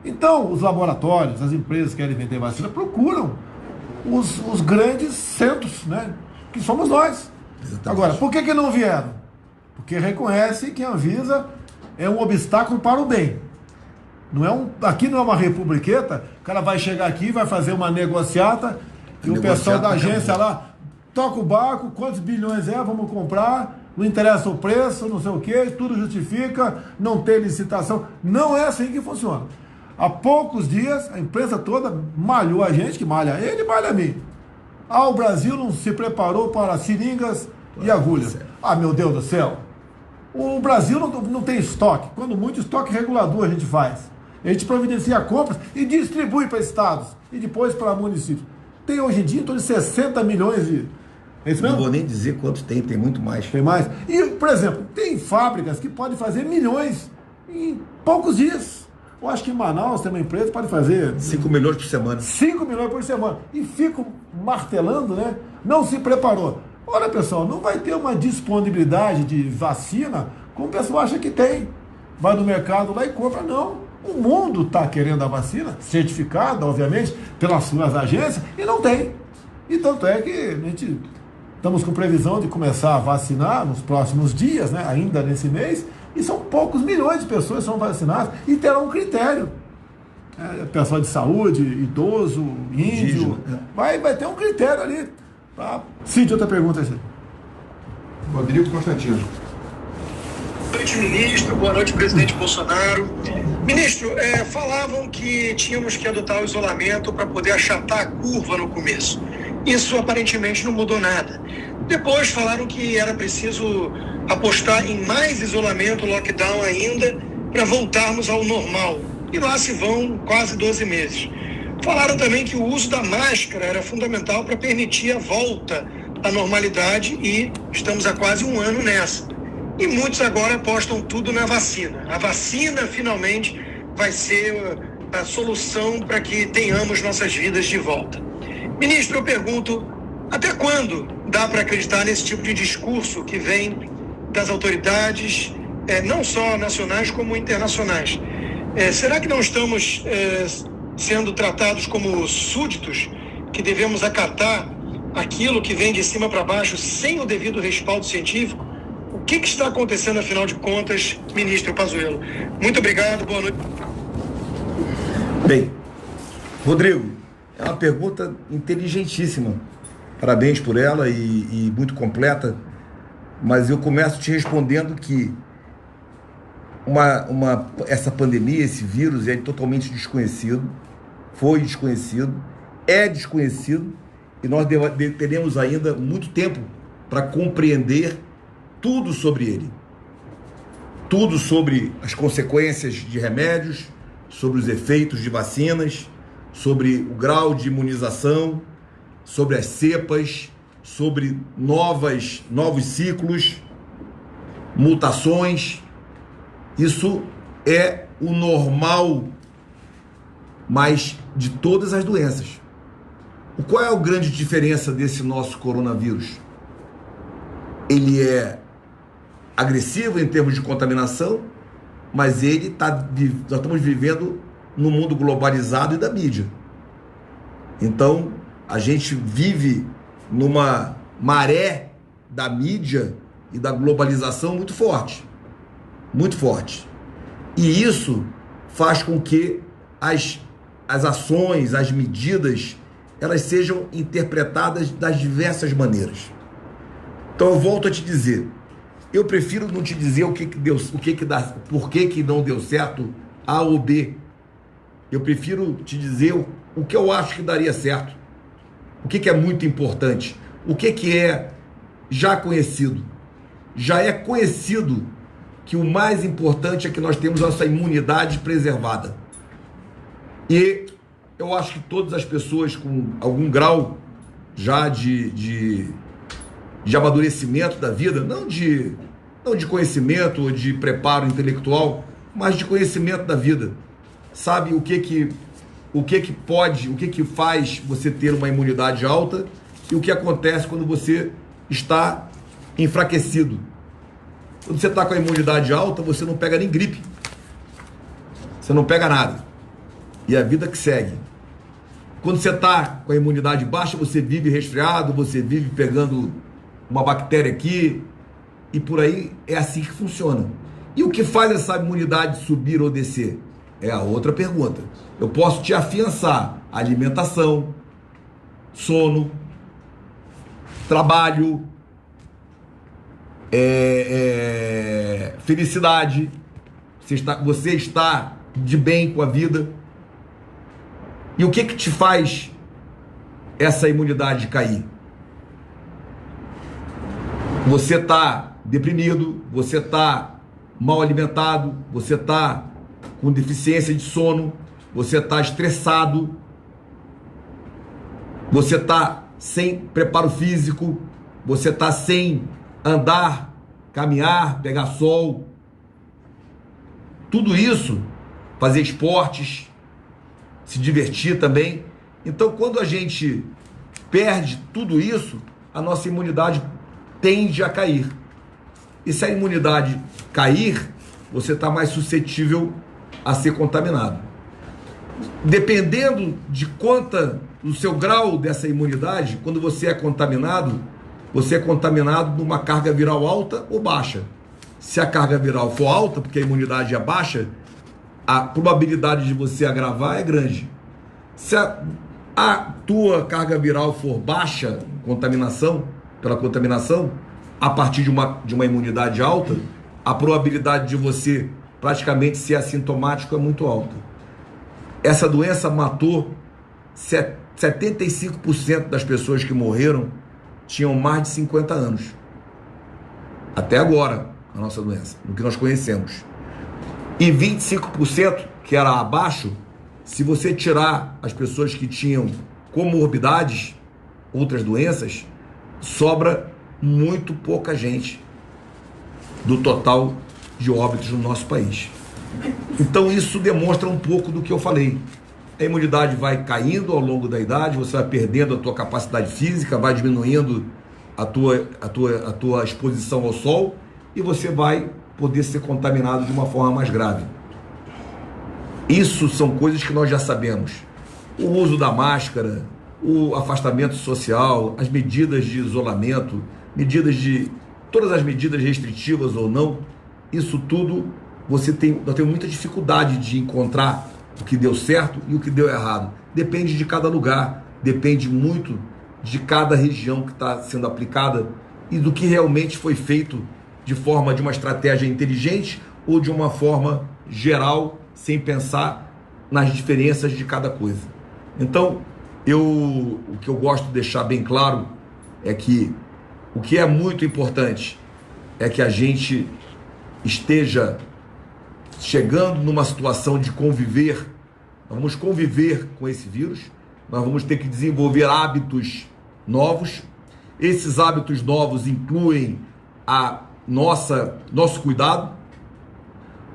Então, os laboratórios, as empresas que querem vender vacina, procuram os grandes centros, né, que somos nós. Exatamente. Agora, por que não vieram? Porque reconhecem que a Anvisa é um obstáculo para o bem. Aqui não é uma republiqueta, o cara vai chegar aqui, vai fazer uma negociata, e o pessoal da agência lá toca o barco, quantos bilhões vamos comprar, não interessa o preço, não sei o quê, tudo justifica, não tem licitação. Não é assim que funciona. Há poucos dias, a imprensa toda malhou a gente, que malha ele, malha a mim. O Brasil não se preparou para seringas e agulhas. Meu Deus do céu. O Brasil não tem estoque. Quando muito, estoque regulador a gente faz. A gente providencia compras e distribui para estados e depois para municípios. Tem hoje em dia em torno de 60 milhões de... É isso mesmo? Não vou nem dizer quantos tem muito mais. Tem mais. E, por exemplo, tem fábricas que podem fazer milhões em poucos dias. Eu acho que em Manaus tem uma empresa que pode fazer... 5 milhões por semana. 5 milhões por semana. E fico martelando, né? Não se preparou. Olha, pessoal, não vai ter uma disponibilidade de vacina como o pessoal acha que tem. Vai no mercado lá e compra. Não. O mundo está querendo a vacina, certificada, obviamente, pelas suas agências, e não tem. E tanto é que a gente estamos com previsão de começar a vacinar nos próximos dias, né? Ainda nesse mês, e são poucos milhões de pessoas que são vacinadas e terá um critério. Pessoal de saúde, idoso, índio, vai ter um critério ali. Tá? Cid, outra pergunta aí. Rodrigo Constantino. Boa noite, ministro. Boa noite, presidente Bolsonaro. Ministro, falavam que tínhamos que adotar o isolamento para poder achatar a curva no começo. Isso aparentemente não mudou nada. Depois falaram que era preciso apostar em mais isolamento, lockdown ainda, para voltarmos ao normal. E lá se vão quase 12 meses. Falaram também que o uso da máscara era fundamental para permitir a volta à normalidade e estamos há quase um ano nessa. e muitos agora apostam tudo na vacina. A vacina, finalmente, vai ser a solução para que tenhamos nossas vidas de volta. Ministro, eu pergunto, até quando dá para acreditar nesse tipo de discurso que vem das autoridades, não só nacionais como internacionais? Será que não estamos sendo tratados como súditos, que devemos acatar aquilo que vem de cima para baixo sem o devido respaldo científico? O que está acontecendo, afinal de contas, ministro Pazuello? Muito obrigado, boa noite. Bem, Rodrigo, é uma pergunta inteligentíssima. Parabéns por ela e muito completa. Mas eu começo te respondendo que essa pandemia, esse vírus é totalmente desconhecido, foi desconhecido, é desconhecido, e nós teremos ainda muito tempo para compreender tudo sobre ele. Tudo sobre as consequências de remédios, sobre os efeitos de vacinas, sobre o grau de imunização, sobre as cepas, sobre novos ciclos, mutações. Isso é o normal, mas de todas as doenças. Qual é a grande diferença desse nosso coronavírus? Ele é agressivo em termos de contaminação, mas nós estamos vivendo num mundo globalizado e da mídia. Então, a gente vive numa maré da mídia e da globalização muito forte. Muito forte. E isso faz com que as ações, as medidas, elas sejam interpretadas das diversas maneiras. Então eu volto a te dizer, eu prefiro não te dizer por que não deu certo A ou B. Eu prefiro te dizer o que eu acho que daria certo. O que é muito importante. O que é já conhecido. Já é conhecido que o mais importante é que nós temos a nossa imunidade preservada. E eu acho que todas as pessoas com algum grau já de amadurecimento da vida, não de conhecimento ou de preparo intelectual, mas de conhecimento da vida, sabe o que faz você ter uma imunidade alta e o que acontece quando você está enfraquecido. Quando você está com a imunidade alta, você não pega nem gripe. Você não pega nada. E a vida que segue. Quando você está com a imunidade baixa, você vive resfriado, você vive pegando uma bactéria aqui, e por aí é assim que funciona. E o que faz essa imunidade subir ou descer? É a outra pergunta. Eu posso te afiançar alimentação, sono, trabalho, felicidade, você está de bem com a vida. E o que te faz essa imunidade cair? Você está deprimido, você está mal alimentado, você está com deficiência de sono, você está estressado, você está sem preparo físico, você está sem andar, caminhar, pegar sol. Tudo isso, fazer esportes, se divertir também. Então, quando a gente perde tudo isso, a nossa imunidade tende a cair. E se a imunidade cair, você está mais suscetível a ser contaminado. Dependendo de do seu grau dessa imunidade, quando você é contaminado numa carga viral alta ou baixa. Se a carga viral for alta, porque a imunidade é baixa, a probabilidade de você agravar é grande. Se a tua carga viral for baixa, pela contaminação, a partir de uma imunidade alta, a probabilidade de você praticamente ser assintomático é muito alta. Essa doença matou 75% das pessoas que morreram tinham mais de 50 anos. Até agora, a nossa doença, no que nós conhecemos. E 25%, que era abaixo, se você tirar as pessoas que tinham comorbidades, outras doenças, sobra muito pouca gente. do total de óbitos no nosso país. Então isso demonstra um pouco do que eu falei. A imunidade vai caindo ao longo da idade, você vai perdendo a tua capacidade física, vai diminuindo a tua exposição ao sol e você vai poder ser contaminado de uma forma mais grave. Isso são coisas que nós já sabemos. O uso da máscara, o afastamento social, as medidas de isolamento, todas as medidas restritivas ou não, isso tudo nós temos muita dificuldade de encontrar o que deu certo e o que deu errado. Depende de cada lugar, depende muito de cada região que está sendo aplicada e do que realmente foi feito de uma estratégia inteligente ou de uma forma geral, sem pensar nas diferenças de cada coisa. Então, o que eu gosto de deixar bem claro é que o que é muito importante é que a gente esteja chegando numa situação de conviver. Nós vamos conviver com esse vírus, nós vamos ter que desenvolver hábitos novos. Esses hábitos novos incluem nosso cuidado,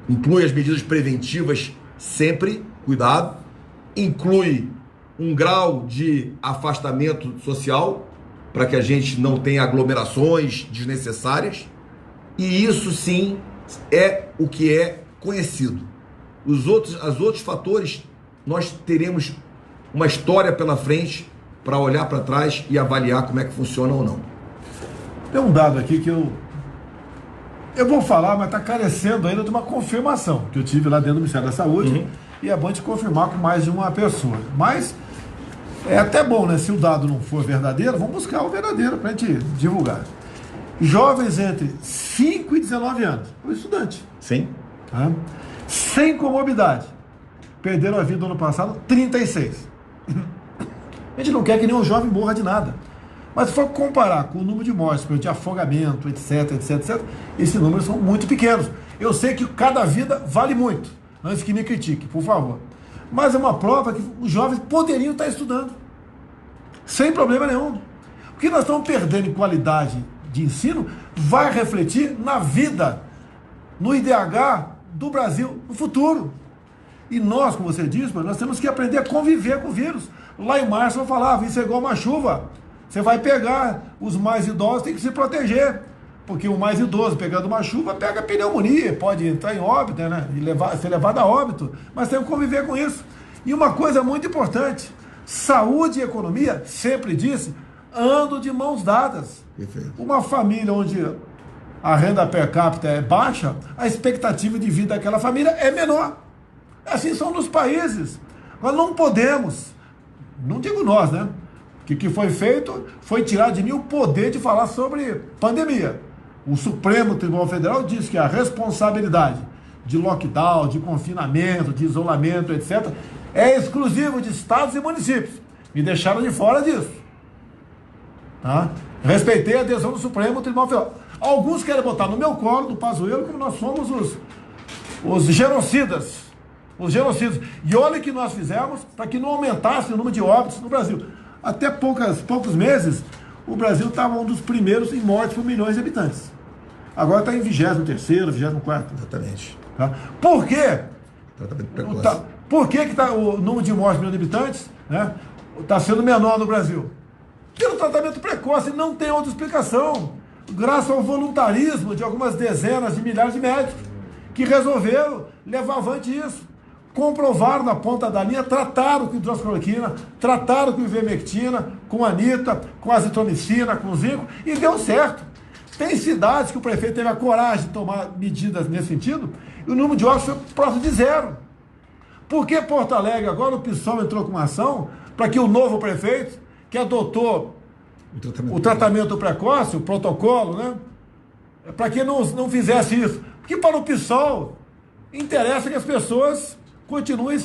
inclui as medidas preventivas sempre, cuidado, inclui um grau de afastamento social para que a gente não tenha aglomerações desnecessárias, e isso sim é o que é conhecido. Os outros fatores, nós teremos uma história pela frente para olhar para trás e avaliar como é que funciona ou não. Tem um dado aqui que eu vou falar, mas está carecendo ainda de uma confirmação, que eu tive lá dentro do Ministério da Saúde, e é bom a gente confirmar com mais de uma pessoa. Mas é até bom, né? Se o dado não for verdadeiro, vamos buscar o verdadeiro para a gente divulgar. Jovens entre 5 e 19 anos, o estudante. Sim. Tá? Sem comorbidade. Perderam a vida no ano passado, 36. A gente não quer que nenhum jovem morra de nada. Mas se for comparar com o número de mortes, de afogamento, etc, esses números são muito pequenos. Eu sei que cada vida vale muito, antes que me critique, por favor. Mas é uma prova que os jovens poderiam estar estudando, sem problema nenhum. O que nós estamos perdendo em qualidade de ensino vai refletir na vida, no IDH do Brasil, no futuro. E nós, como você disse, nós temos que aprender a conviver com o vírus. Lá em março eu falava, isso é igual uma chuva. Você vai pegar, os mais idosos têm que se proteger, porque o mais idoso pegando uma chuva pega pneumonia, pode entrar em óbito, né, e ser levado a óbito, mas tem que conviver com isso. E uma coisa muito importante, saúde e economia, sempre disse, andam de mãos dadas. Perfeito. Uma família onde a renda per capita é baixa, a expectativa de vida daquela família é menor. Assim são nos países. Nós não podemos, não digo nós, né? O que foi feito foi tirar de mim o poder de falar sobre pandemia. O Supremo Tribunal Federal diz que a responsabilidade de lockdown, de confinamento, de isolamento, etc., é exclusivo de estados e municípios. Me deixaram de fora disso. Tá? Respeitei a adesão do Supremo Tribunal Federal. Alguns querem botar no meu colo, do Pazuello, como nós somos os genocidas. Os genocidas. E olha o que nós fizemos para que não aumentasse o número de óbitos no Brasil. Até poucos meses, o Brasil estava um dos primeiros em mortes por milhões de habitantes. Agora está em 23º, 24º. Exatamente. Tá? Por quê? Tratamento precoce. Por que o número de mortes por milhão de habitantes, né, está sendo menor no Brasil? Pelo tratamento precoce, não tem outra explicação. Graças ao voluntarismo de algumas dezenas de milhares de médicos que resolveram levar avante isso. Comprovaram na ponta da linha, trataram com hidroxicloroquina, trataram com ivermectina, com anita, com azitromicina, com zinco, e deu certo. Tem cidades que o prefeito teve a coragem de tomar medidas nesse sentido, e o número de óbitos foi próximo de zero. Por que Porto Alegre, agora o PSOL entrou com uma ação para que o novo prefeito, que adotou o tratamento precoce, o protocolo, né, para que não fizesse isso? Porque para o PSOL interessa que as pessoas continuem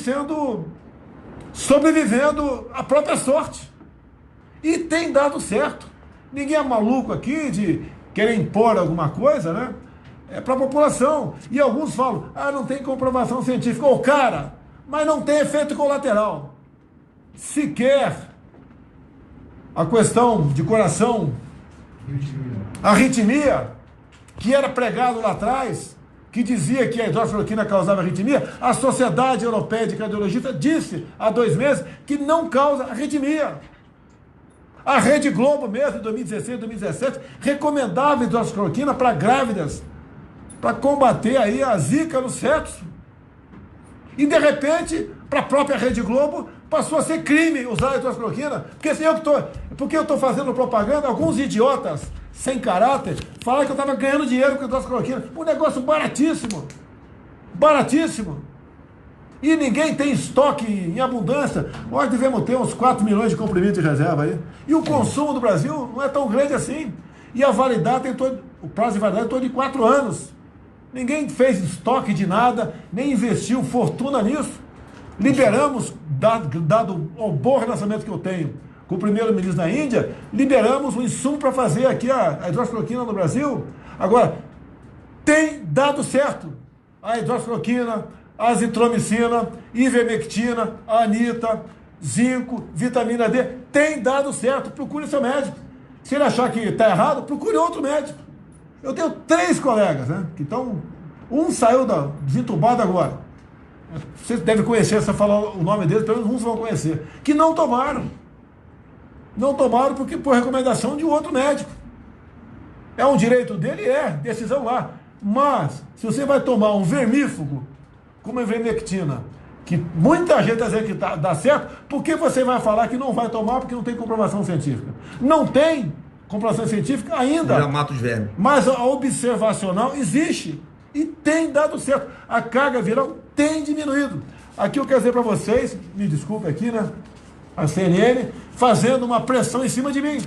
sobrevivendo à própria sorte. E tem dado certo. Ninguém é maluco aqui de querer impor alguma coisa, né? É para a população. E alguns falam, não tem comprovação científica. Cara, mas não tem efeito colateral. Sequer a questão de coração, arritmia, que era pregado lá atrás, que dizia que a hidroxicloroquina causava arritmia, a Sociedade Europeia de Cardiologia disse há 2 meses que não causa arritmia. A Rede Globo mesmo, em 2016, 2017, recomendava hidroxicloroquina para grávidas, para combater aí a zika nos fetos. E de repente, para a própria Rede Globo, passou a ser crime usar a hidroxicloroquina. Porque eu estou fazendo propaganda, alguns idiotas sem caráter falaram que eu estava ganhando dinheiro com a hidroxicloroquina. Um negócio baratíssimo. Baratíssimo. E ninguém tem estoque em abundância. Nós devemos ter uns 4 milhões de comprimidos de reserva aí. E o consumo do Brasil não é tão grande assim. E a validade o prazo de validade é todo de 4 anos. Ninguém fez estoque de nada, nem investiu fortuna nisso. Liberamos, dado o bom relacionamento que eu tenho com o primeiro-ministro da Índia, liberamos o insumo para fazer aqui a hidroxicloroquina no Brasil. Agora, tem dado certo. A hidroxicloroquina, a azitromicina, ivermectina, a anita, zinco, vitamina D, tem dado certo. Procure seu médico. Se ele achar que está errado, procure outro médico. Eu tenho 3 colegas, né? Que estão. Um saiu desentubado agora. Vocês devem conhecer, se eu falar o nome deles, pelo menos uns vão conhecer. Que não tomaram. Não tomaram porque por recomendação de outro médico. É um direito dele? É, decisão lá. Mas, se você vai tomar um vermífugo, como a ivermectina, que muita gente está dizendo que dá certo, por que você vai falar que não vai tomar porque não tem comprovação científica? Não tem comprovação científica ainda. Já mata os vermes. Mas a observacional existe e tem dado certo. A carga viral tem diminuído. Aqui eu quero dizer para vocês, me desculpe aqui, né? A CNN fazendo uma pressão em cima de mim,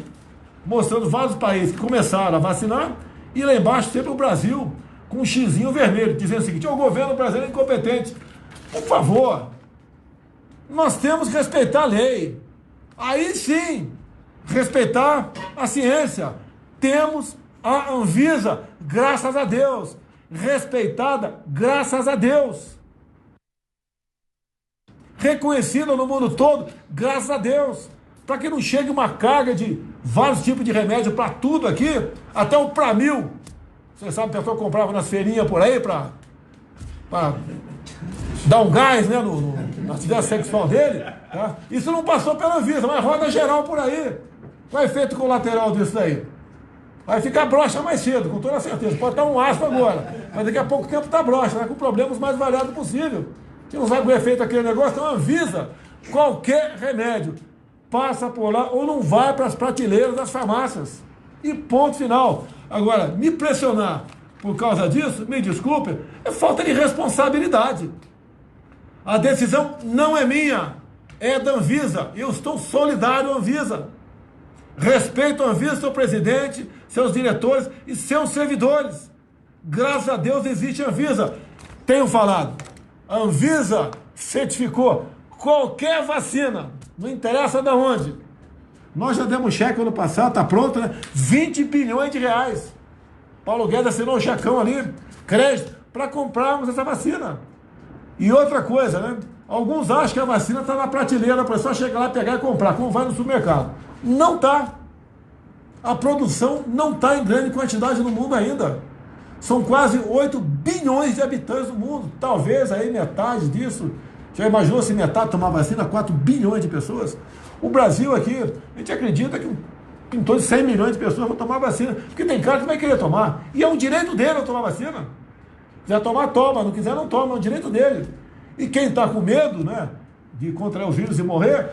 mostrando vários países que começaram a vacinar e lá embaixo sempre o Brasil com um xizinho vermelho, dizendo o seguinte: o governo brasileiro é incompetente. Por favor, nós temos que respeitar a lei. Aí sim, respeitar a ciência. Temos a Anvisa, graças a Deus, respeitada, graças a Deus. Reconhecida no mundo todo, graças a Deus. Para que não chegue uma carga de vários tipos de remédio para tudo aqui, até o Pramil. Você sabe, a pessoa comprava nas feirinhas por aí para dar um gás, né, na atividade sexual dele. Tá? Isso não passou pela Anvisa, mas roda geral por aí. Qual é o efeito colateral disso daí? Vai ficar broxa mais cedo, com toda certeza. Pode estar um asco agora, mas daqui a pouco tempo está broxa, né, com problemas mais variados possível. Se não sabe o efeito daquele negócio, então avisa. Qualquer remédio passa por lá ou não vai para as prateleiras das farmácias. E ponto final. Agora, me pressionar por causa disso, me desculpe, é falta de responsabilidade. A decisão não é minha, é da Anvisa. Eu estou solidário à Anvisa. Respeito a Anvisa, seu presidente, seus diretores e seus servidores. Graças a Deus existe a Anvisa. Tenho falado. A Anvisa certificou qualquer vacina, não interessa de onde. Nós já demos cheque ano passado, está pronto, né? 20 bilhões de reais. Paulo Guedes assinou um checão ali, crédito, para comprarmos essa vacina. E outra coisa, né? Alguns acham que a vacina está na prateleira, para só chegar lá, pegar e comprar, como vai no supermercado. Não está. A produção não está em grande quantidade no mundo ainda. São quase 8 bilhões de habitantes no mundo. Talvez aí metade disso. Já imaginou se metade tomar vacina? 4 bilhões de pessoas? O Brasil aqui, a gente acredita que em torno de 100 milhões de pessoas vão tomar vacina. Porque tem cara que vai querer tomar. E é um direito dele a tomar vacina. Quiser tomar, toma. Não quiser, não toma. É um direito dele. E quem está com medo, né, de contrair o vírus e morrer,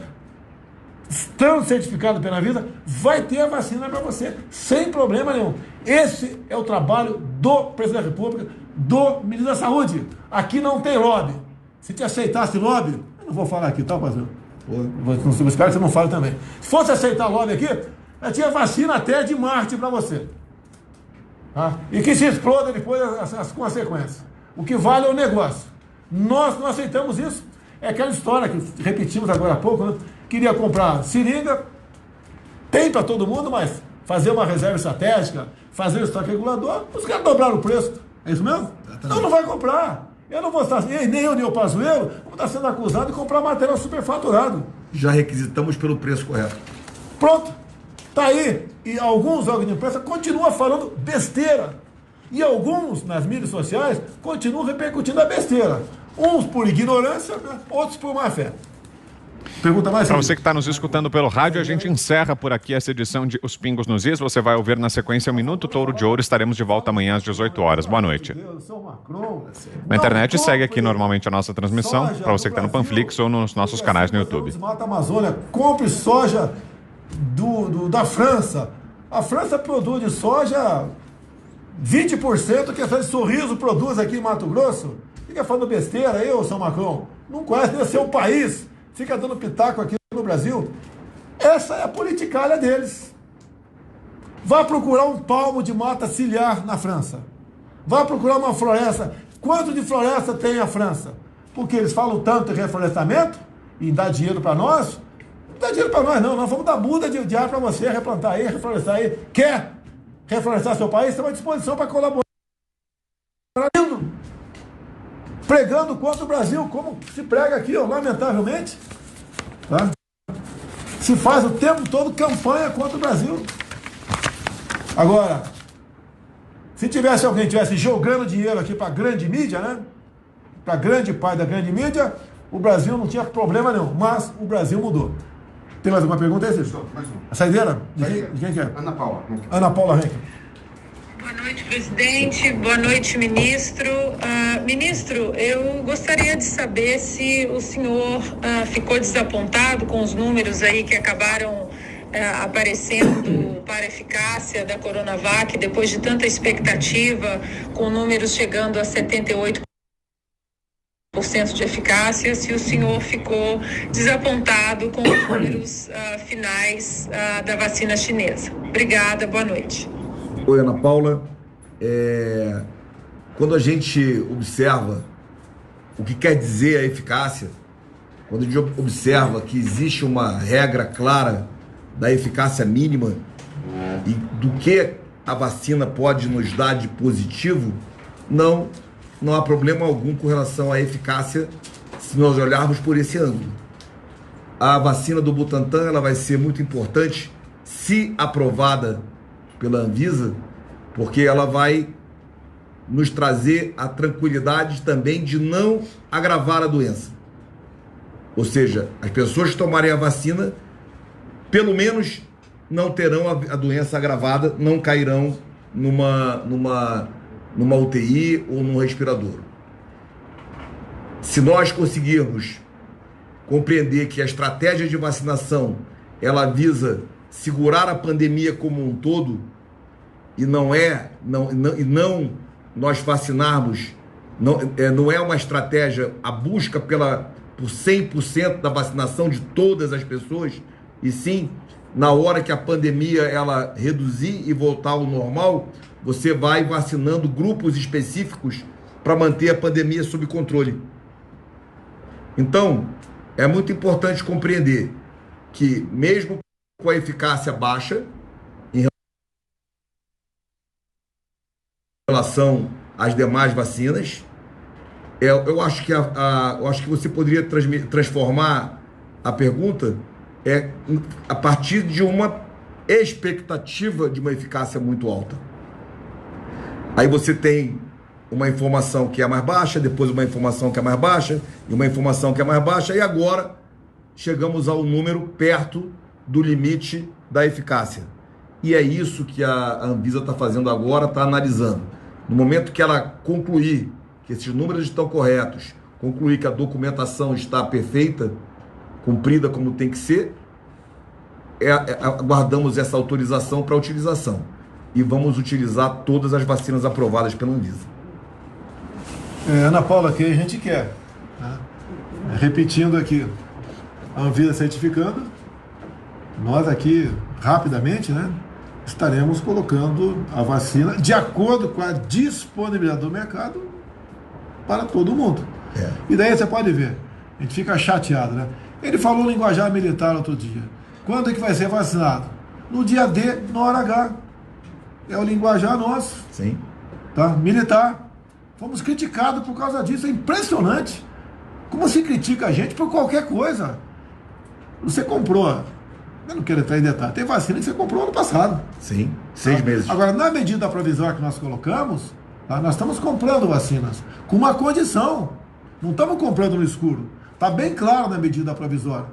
estando certificado pela Anvisa, vai ter a vacina para você, sem problema nenhum. Esse é o trabalho do presidente da República, do ministro da Saúde. Aqui não tem lobby. Se te aceitasse lobby, eu não vou falar aqui, tá, parceiro? Eu espero que você não fale também. Se fosse aceitar lobby aqui, eu tinha vacina até de Marte para você. Tá? E que se exploda depois as consequências. O que vale é o negócio. Nós não aceitamos isso. É aquela história que repetimos agora há pouco, né? Queria comprar seringa, tem para todo mundo, mas fazer uma reserva estratégica, fazer o estoque regulador, os caras dobraram o preço. É isso mesmo? Então não vai comprar. Eu não vou estar, nem eu, nem o Pazuello, vamos estar sendo acusado de comprar material superfaturado. Já requisitamos pelo preço correto. Pronto. Está aí. E alguns órgãos de imprensa continuam falando besteira. E alguns, nas mídias sociais, continuam repercutindo a besteira. Uns por ignorância, né? Outros por má fé. Pergunta mais. Para você que está nos escutando pelo rádio, a gente encerra por aqui essa edição de Os Pingos nos Is. Você vai ouvir na sequência o Minuto Touro de Ouro. Estaremos de volta amanhã às 18 horas. Boa noite. Na internet segue aqui normalmente a nossa transmissão, para você que está no Panflix ou nos nossos canais no YouTube. Mata a Amazônia, compre soja da França. A França produz de soja 20% que a Sorriso produz aqui em Mato Grosso. Fica falando besteira aí, ô São Macron. Não conhece nem o seu país. Fica dando pitaco aqui no Brasil. Essa é a politicalha deles. Vá procurar um palmo de mata ciliar na França. Vá procurar uma floresta. Quanto de floresta tem a França? Porque eles falam tanto em reflorestamento e dá dinheiro para nós. Não dá dinheiro para nós, não. Nós vamos dar muda de ar para você replantar aí, reflorestar aí. Quer reflorestar seu país? Tem uma disposição para colaborar. Pregando contra o Brasil, como se prega aqui, ó, lamentavelmente. Tá? Se faz o tempo todo campanha contra o Brasil. Agora, se tivesse alguém que estivesse jogando dinheiro aqui para a grande mídia, né? Para grande parte da grande mídia, o Brasil não tinha problema nenhum. Mas o Brasil mudou. Tem mais alguma pergunta aí, Cícero? Mais uma. A saideira? De quem que é? Ana Paula. Ana Paula Henkel. Boa noite, presidente. Boa noite, ministro. Ministro, eu gostaria de saber se o senhor ficou desapontado com os números aí que acabaram aparecendo para a eficácia da Coronavac, depois de tanta expectativa, com números chegando a 78% de eficácia, se o senhor ficou desapontado com os números finais da vacina chinesa. Obrigada, boa noite. Oi, Ana Paula. Quando a gente observa o que quer dizer a eficácia, quando a gente observa que existe uma regra clara da eficácia mínima e do que a vacina pode nos dar de positivo, não há problema algum com relação à eficácia se nós olharmos por esse ângulo. A vacina do Butantan ela vai ser muito importante se aprovada pela Anvisa, porque ela vai nos trazer a tranquilidade também de não agravar a doença. Ou seja, as pessoas que tomarem a vacina, pelo menos não terão a doença agravada, não cairão numa UTI ou num respirador. Se nós conseguirmos compreender que a estratégia de vacinação ela visa segurar a pandemia como um todo e não nós vacinarmos, não é uma estratégia a busca por 100% da vacinação de todas as pessoas, e sim, na hora que a pandemia ela reduzir e voltar ao normal, você vai vacinando grupos específicos para manter a pandemia sob controle. Então, é muito importante compreender que mesmo com a eficácia baixa, em relação às demais vacinas, eu acho que você poderia transformar a pergunta a partir de uma expectativa de uma eficácia muito alta. Aí você tem uma informação que é mais baixa, depois uma informação que é mais baixa, e uma informação que é mais baixa, e agora chegamos ao número perto do limite da eficácia. E é isso que a Anvisa está fazendo agora, está analisando. No momento que ela concluir que esses números estão corretos, concluir que a documentação está perfeita, cumprida como tem que ser, aguardamos essa autorização para utilização. E vamos utilizar todas as vacinas aprovadas pela Anvisa. Ana Paula, que a gente quer, né? Repetindo aqui, a Anvisa certificando, nós aqui, rapidamente, né, estaremos colocando a vacina de acordo com a disponibilidade do mercado para todo mundo. E daí você pode ver, a gente fica chateado, né? Ele falou linguajar militar outro dia. Quando é que vai ser vacinado? No dia D, na hora H. É o linguajar nosso. Sim. Tá? Militar. Fomos criticados por causa disso. É impressionante. Como se critica a gente por qualquer coisa. Você comprou Eu não quero entrar em detalhe. Tem vacina que você comprou ano passado. Sim, 6 meses. Agora, na medida provisória que nós colocamos, tá, nós estamos comprando vacinas com uma condição. Não estamos comprando no escuro. Está bem claro na medida provisória.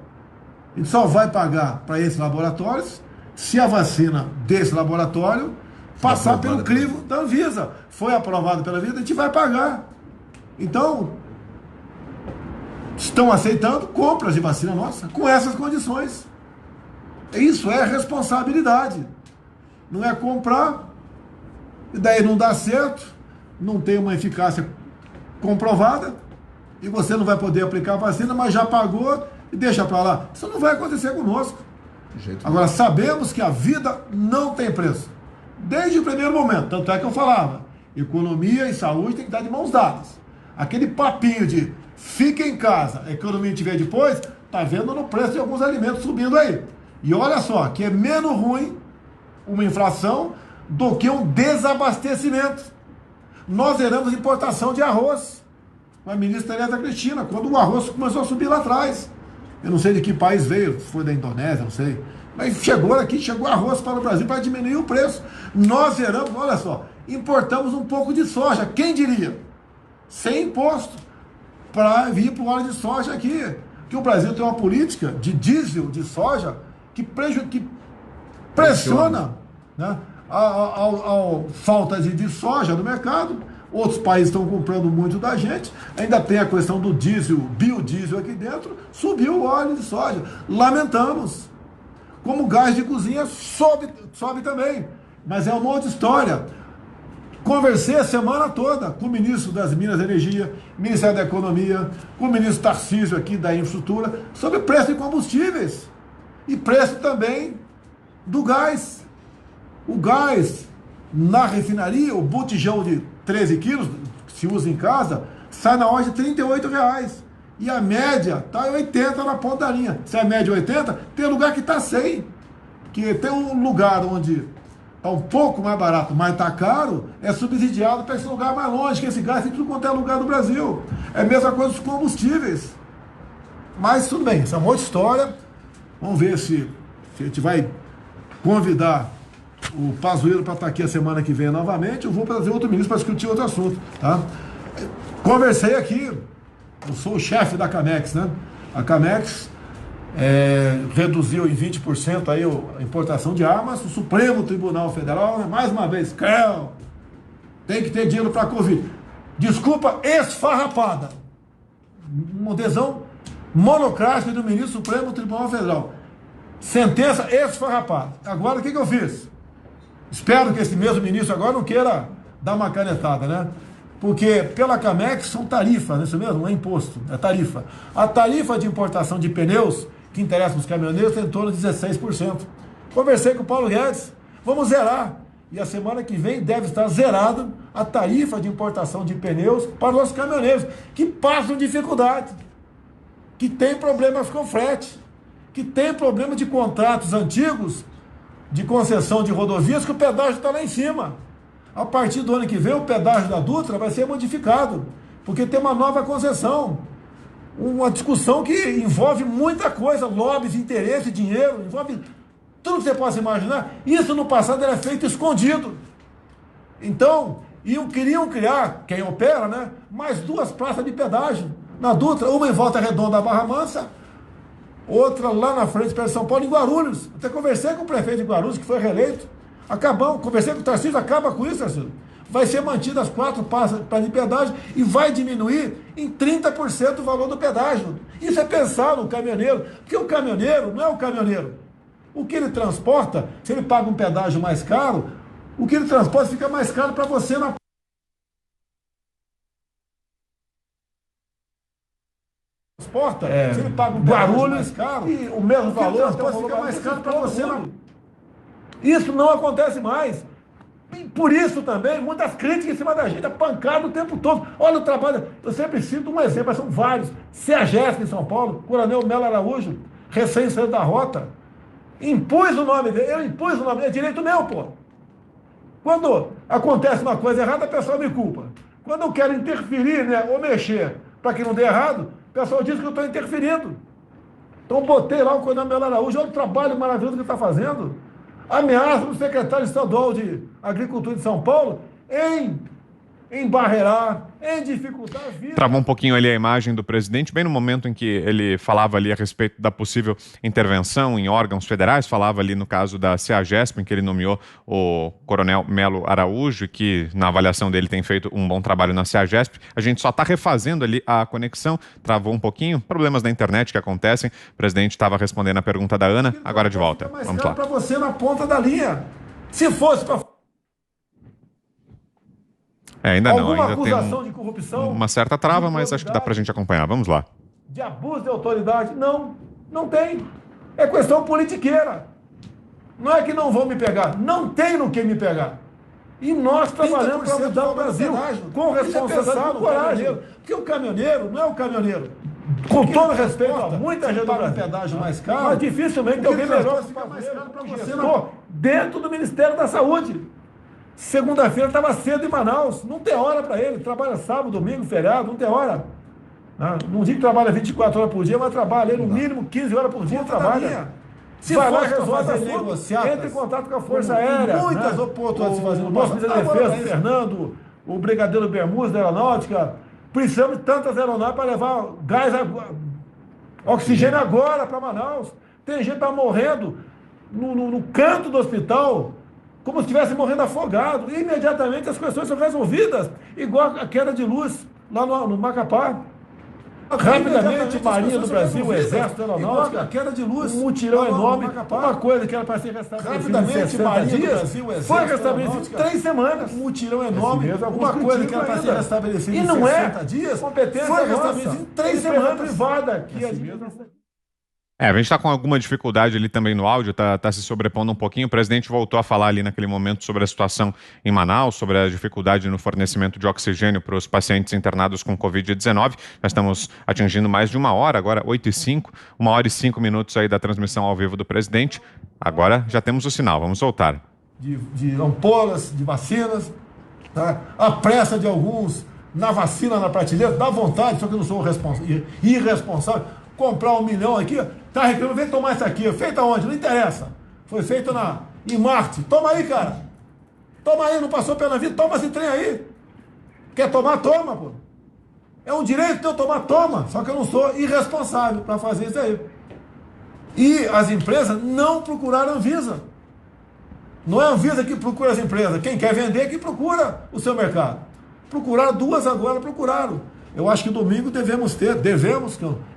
A gente só vai pagar para esses laboratórios se a vacina desse laboratório passar pelo crivo da Anvisa. Foi aprovado pela Anvisa, a gente vai pagar. Então, estão aceitando compras de vacina nossa com essas condições. Isso é responsabilidade. Não é comprar, e daí não dá certo, não tem uma eficácia comprovada, e você não vai poder aplicar a vacina, mas já pagou e deixa para lá. Isso não vai acontecer conosco. Agora, sabemos que a vida não tem preço. Desde o primeiro momento. Tanto é que eu falava, economia e saúde tem que estar de mãos dadas. Aquele papinho de fica em casa, a economia te vê depois, está vendo no preço de alguns alimentos subindo aí. E olha só, que é menos ruim uma inflação do que um desabastecimento. Nós zeramos importação de arroz com a ministra Tereza Cristina, quando o arroz começou a subir lá atrás. Eu não sei de que país veio, foi da Indonésia, não sei. Mas chegou aqui, chegou arroz para o Brasil para diminuir o preço. Nós zeramos, olha só, importamos um pouco de soja, quem diria? Sem imposto, para vir para o óleo de soja aqui. Que o Brasil tem uma política de diesel, de soja, que pressiona, né, a falta de soja no mercado. Outros países estão comprando muito da gente. Ainda tem a questão do diesel, biodiesel aqui dentro. Subiu o óleo de soja. Lamentamos. Como o gás de cozinha sobe também. Mas é uma outra história. Conversei a semana toda com o ministro das Minas e Energia, Ministério da Economia, com o ministro Tarcísio aqui da Infraestrutura, sobre preço de combustíveis. E preço também do gás. O gás na refinaria, o botijão de 13 quilos, que se usa em casa, sai na ordem de R$38. E a média está em 80 na ponta da linha. Se a média é 80, tem lugar que está 100. Que tem um lugar onde está um pouco mais barato, mas está caro, é subsidiado para esse lugar mais longe, que esse gás tem tudo quanto é lugar do Brasil. É a mesma coisa dos combustíveis. Mas tudo bem, essa é uma outra história. Vamos ver se a gente vai convidar o Pazuello para estar aqui a semana que vem novamente. Eu vou trazer outro ministro para discutir outro assunto, tá? Conversei aqui, eu sou o chefe da Camex, né? A Camex reduziu em 20% aí a importação de armas. O Supremo Tribunal Federal, mais uma vez, tem que ter dinheiro para a Covid. Desculpa esfarrapada. Uma decisão monocrática do ministro do Supremo Tribunal Federal. Sentença esfarrapada. Agora, o que eu fiz? Espero que esse mesmo ministro agora não queira dar uma canetada, né? Porque pela Camex são tarifas, não é isso mesmo? Não é imposto, é tarifa. A tarifa de importação de pneus, que interessa os caminhoneiros, é em torno de 16%. Conversei com o Paulo Guedes, vamos zerar. E a semana que vem deve estar zerada a tarifa de importação de pneus para os caminhoneiros, que passam dificuldade, que tem problemas com frete, que tem problema de contratos antigos, de concessão de rodovias, que o pedágio está lá em cima. A partir do ano que vem, o pedágio da Dutra vai ser modificado, porque tem uma nova concessão. Uma discussão que envolve muita coisa, lobbies, interesse, dinheiro, envolve tudo que você possa imaginar. Isso no passado era feito escondido. Então, queriam criar, quem opera, né, mais 2 praças de pedágio na Dutra, uma em Volta Redonda, Barra Mansa, outra lá na frente, perto de São Paulo, em Guarulhos. Até conversei com o prefeito de Guarulhos, que foi reeleito. Conversei com o Tarcísio, acaba com isso, Tarcísio. Vai ser mantidas 4 praças de pedágio e vai diminuir em 30% o valor do pedágio. Isso é pensar no caminhoneiro, porque o caminhoneiro não é o caminhoneiro. O que ele transporta, se ele paga um pedágio mais caro, o que ele transporta fica mais caro para você na transporta, se ele paga um Guarulhos mais caro, e o mesmo valor, então fica mais caro para você. Isso não acontece mais. E por isso também, muitas críticas em cima da gente, a pancada o tempo todo. Olha o trabalho, eu sempre cito um exemplo, mas são vários. CEAGESP em São Paulo, Coronel Melo Araújo, recém saído da rota, impus o nome dele, eu impus o nome dele, é direito meu, pô. Quando acontece uma coisa errada, a pessoa me culpa. Quando eu quero interferir, né, ou mexer para que não dê errado, o pessoal diz que eu estou interferindo. Então botei lá o Coronel Melo Araújo, olha o trabalho maravilhoso que ele está fazendo. Ameaça do secretário estadual de Agricultura de São Paulo em embarrear, em dificultar a vida. Travou um pouquinho ali a imagem do presidente, bem no momento em que ele falava ali a respeito da possível intervenção em órgãos federais, falava ali no caso da CEAGESP, em que ele nomeou o Coronel Melo Araújo, que na avaliação dele tem feito um bom trabalho na CEAGESP. A gente só está refazendo ali a conexão, travou um pouquinho, problemas da internet que acontecem. O presidente estava respondendo a pergunta da Ana, agora de volta. Vamos lá. Para você na ponta da linha. Se fosse para Ainda não, ainda acusação tem de corrupção, uma certa trava, mas acho que dá para a gente acompanhar. Vamos lá. De abuso de autoridade, não tem. É questão politiqueira. Não é que não vão me pegar, não tem no que me pegar. E nós trabalhamos para mudar o Brasil com responsabilidade, com coragem. Porque o caminhoneiro não é o caminhoneiro. Com todo respeito a muita gente do Brasil, pedágio mais caro, mas dificilmente alguém melhor fica mais caro para você dentro do Ministério da Saúde. Segunda-feira estava cedo em Manaus, não tem hora para ele, trabalha sábado, domingo, feriado, não tem hora. Não digo que trabalha 24 horas por dia, mas trabalha no mínimo 15 horas por dia, trabalha. Se vai lá, resolve assunto, entra em contato com a Força Aérea. Muitas oportunidades de fazer o nosso ministro da Defesa, o Fernando, o Brigadeiro Bermudes da Aeronáutica. Precisamos de tantas aeronaves para levar gás, oxigênio agora para Manaus. Tem gente que está morrendo no canto do hospital, como se estivesse morrendo afogado. E imediatamente as questões são resolvidas, igual a queda de luz lá no Macapá. Rapidamente, Marinha do Brasil, o Exército Aeronáutica, a queda de luz, um mutirão enorme, uma coisa que era para ser restabelecida em 60 dias, foi restabelecida em 3 semanas. Um mutirão enorme, uma coisa que era para ser restabelecida em 60 dias, foi restabelecida em 3 semanas. Privada que a gente está com alguma dificuldade ali também no áudio, tá se sobrepondo um pouquinho. O presidente voltou a falar ali naquele momento sobre a situação em Manaus, sobre a dificuldade no fornecimento de oxigênio para os pacientes internados com Covid-19. Já estamos atingindo mais de 1 hora, agora 8h05, 1h05 aí da transmissão ao vivo do presidente. Agora já temos o sinal, vamos voltar. De ampolas, de vacinas, tá? A pressa de alguns na vacina na prateleira, dá vontade, só que eu não sou irresponsável. Comprar 1 milhão aqui, tá reclamando, vem tomar isso aqui. Feito aonde? Não interessa. Foi feito em Marte. Toma aí, cara. Toma aí, não passou pela vida, toma esse trem aí. Quer tomar? Toma, pô. É um direito teu tomar, toma. Só que eu não sou irresponsável para fazer isso aí. E as empresas não procuraram a Anvisa. Não é a Anvisa que procura as empresas. Quem quer vender é que procura o seu mercado. Procuraram 2 agora, procuraram. Eu acho que domingo devemos, que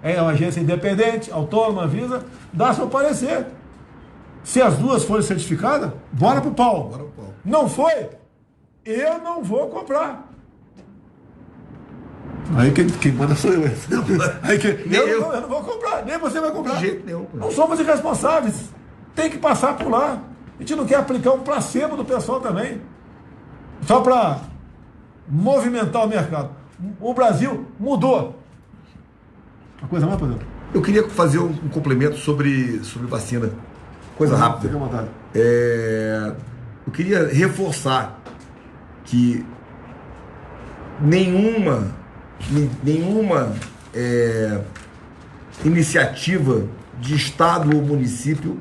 é uma agência independente, autônoma, Anvisa, dá seu parecer. Se as 2 forem certificadas, bora pro pau. Não foi? Eu não vou comprar. Aí quem manda sou eu. Eu não vou comprar, nem você vai comprar. De jeito nenhum. Não somos irresponsáveis. Tem que passar por lá. A gente não quer aplicar um placebo do pessoal também. Só para movimentar o mercado. O Brasil mudou. Uma coisa mais, por exemplo. Eu queria fazer um complemento sobre vacina. Coisa rápida. Fica à vontade. Eu queria reforçar que nenhuma iniciativa de Estado ou município,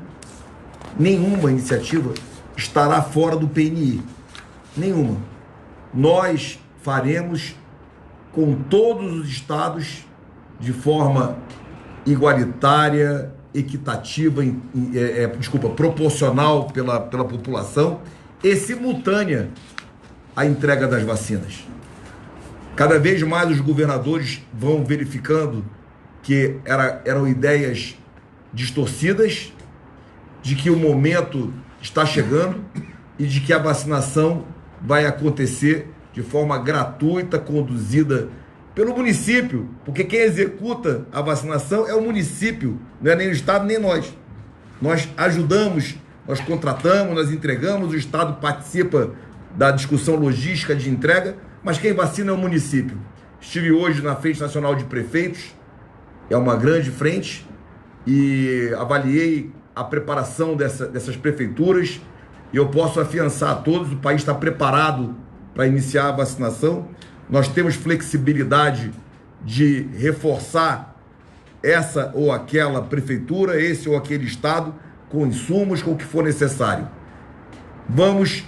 nenhuma iniciativa estará fora do PNI. Nenhuma. Nós faremos com todos os estados de forma igualitária, equitativa, proporcional pela população e simultânea à entrega das vacinas. Cada vez mais os governadores vão verificando que eram ideias distorcidas, de que o momento está chegando e de que a vacinação vai acontecer de forma gratuita, conduzida pelo município, porque quem executa a vacinação é o município, não é nem o Estado, nem nós. Nós ajudamos, nós contratamos, nós entregamos, o Estado participa da discussão logística de entrega, mas quem vacina é o município. Estive hoje na Frente Nacional de Prefeitos, é uma grande frente, e avaliei a preparação dessas prefeituras, e eu posso afiançar a todos, o país está preparado para iniciar a vacinação. Nós temos flexibilidade de reforçar essa ou aquela prefeitura, esse ou aquele estado, com insumos, com o que for necessário. Vamos,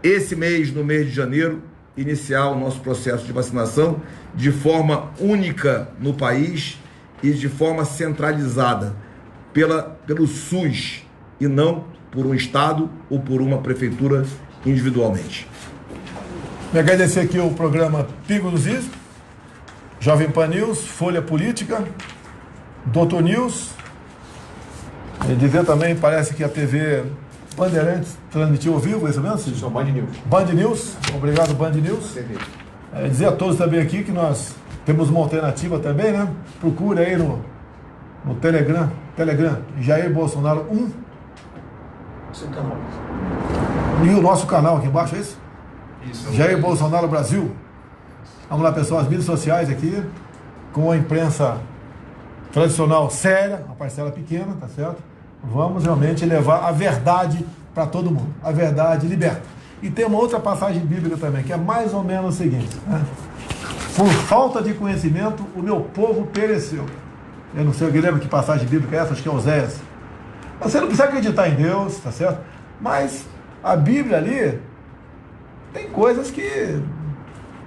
esse mês, no mês de janeiro, iniciar o nosso processo de vacinação de forma única no país e de forma centralizada pelo SUS e não por um estado ou por uma prefeitura individualmente. Me agradecer aqui o programa Pingo dos Is, Jovem Pan News, Folha Política, Doutor News. E dizer também, parece que a TV Bandeirantes transmitiu ao vivo, é isso mesmo? Isso é o Band News. Band News, obrigado Band News. Dizer a todos também aqui que nós temos uma alternativa também, né? Procure aí no Telegram, Jair Bolsonaro 1. Seu canal. E o nosso canal aqui embaixo, é isso? Isso. Jair Bolsonaro Brasil. Vamos lá, pessoal, as mídias sociais aqui, com a imprensa tradicional séria, uma parcela pequena, tá certo? Vamos realmente levar a verdade para todo mundo. A verdade liberta. E tem uma outra passagem bíblica também, que é mais ou menos o seguinte, né? Por falta de conhecimento, o meu povo pereceu. Eu não sei, alguém lembra que passagem bíblica é essa? Acho que é Oséias. Você não precisa acreditar em Deus, tá certo? Mas a Bíblia ali tem coisas que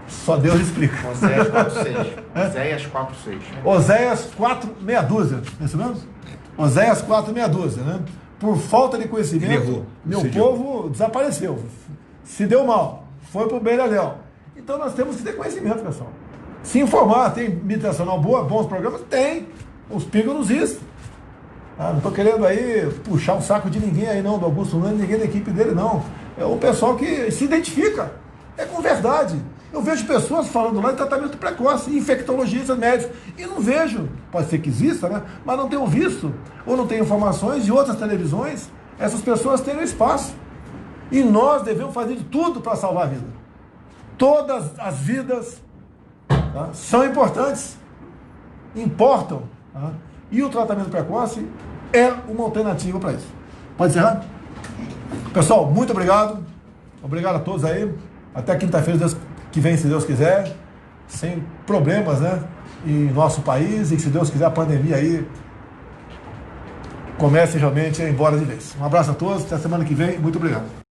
só Deus explica. Oséias 4:6. Oséias 4:6. Oséias 4, meia dúzia. É isso mesmo? Oséias 4, meia dúzia, né? Por falta de conhecimento, meu povo desapareceu. Se deu mal. Foi pro Beiradel. Então nós temos que ter conhecimento, pessoal. Se informar. Tem mídia nacional boa, bons programas? Tem. Os pingos nos is. Não estou querendo aí puxar o saco de ninguém aí não, do Augusto Nunes, ninguém da equipe dele não. É o pessoal que se identifica. É com verdade. Eu vejo pessoas falando lá de tratamento precoce, infectologistas, médicos, e não vejo, pode ser que exista, né? Mas não tenho visto, ou não tenho informações de outras televisões, essas pessoas terem espaço. E nós devemos fazer de tudo para salvar a vida. Todas as vidas, tá, são importantes, importam, tá? E o tratamento precoce é uma alternativa para isso. Pode encerrar? Pessoal, muito obrigado. Obrigado a todos aí. Até quinta-feira que vem, se Deus quiser. Sem problemas, né? Em nosso país. E se Deus quiser, a pandemia aí comece realmente a ir embora de vez. Um abraço a todos. Até semana que vem. Muito obrigado.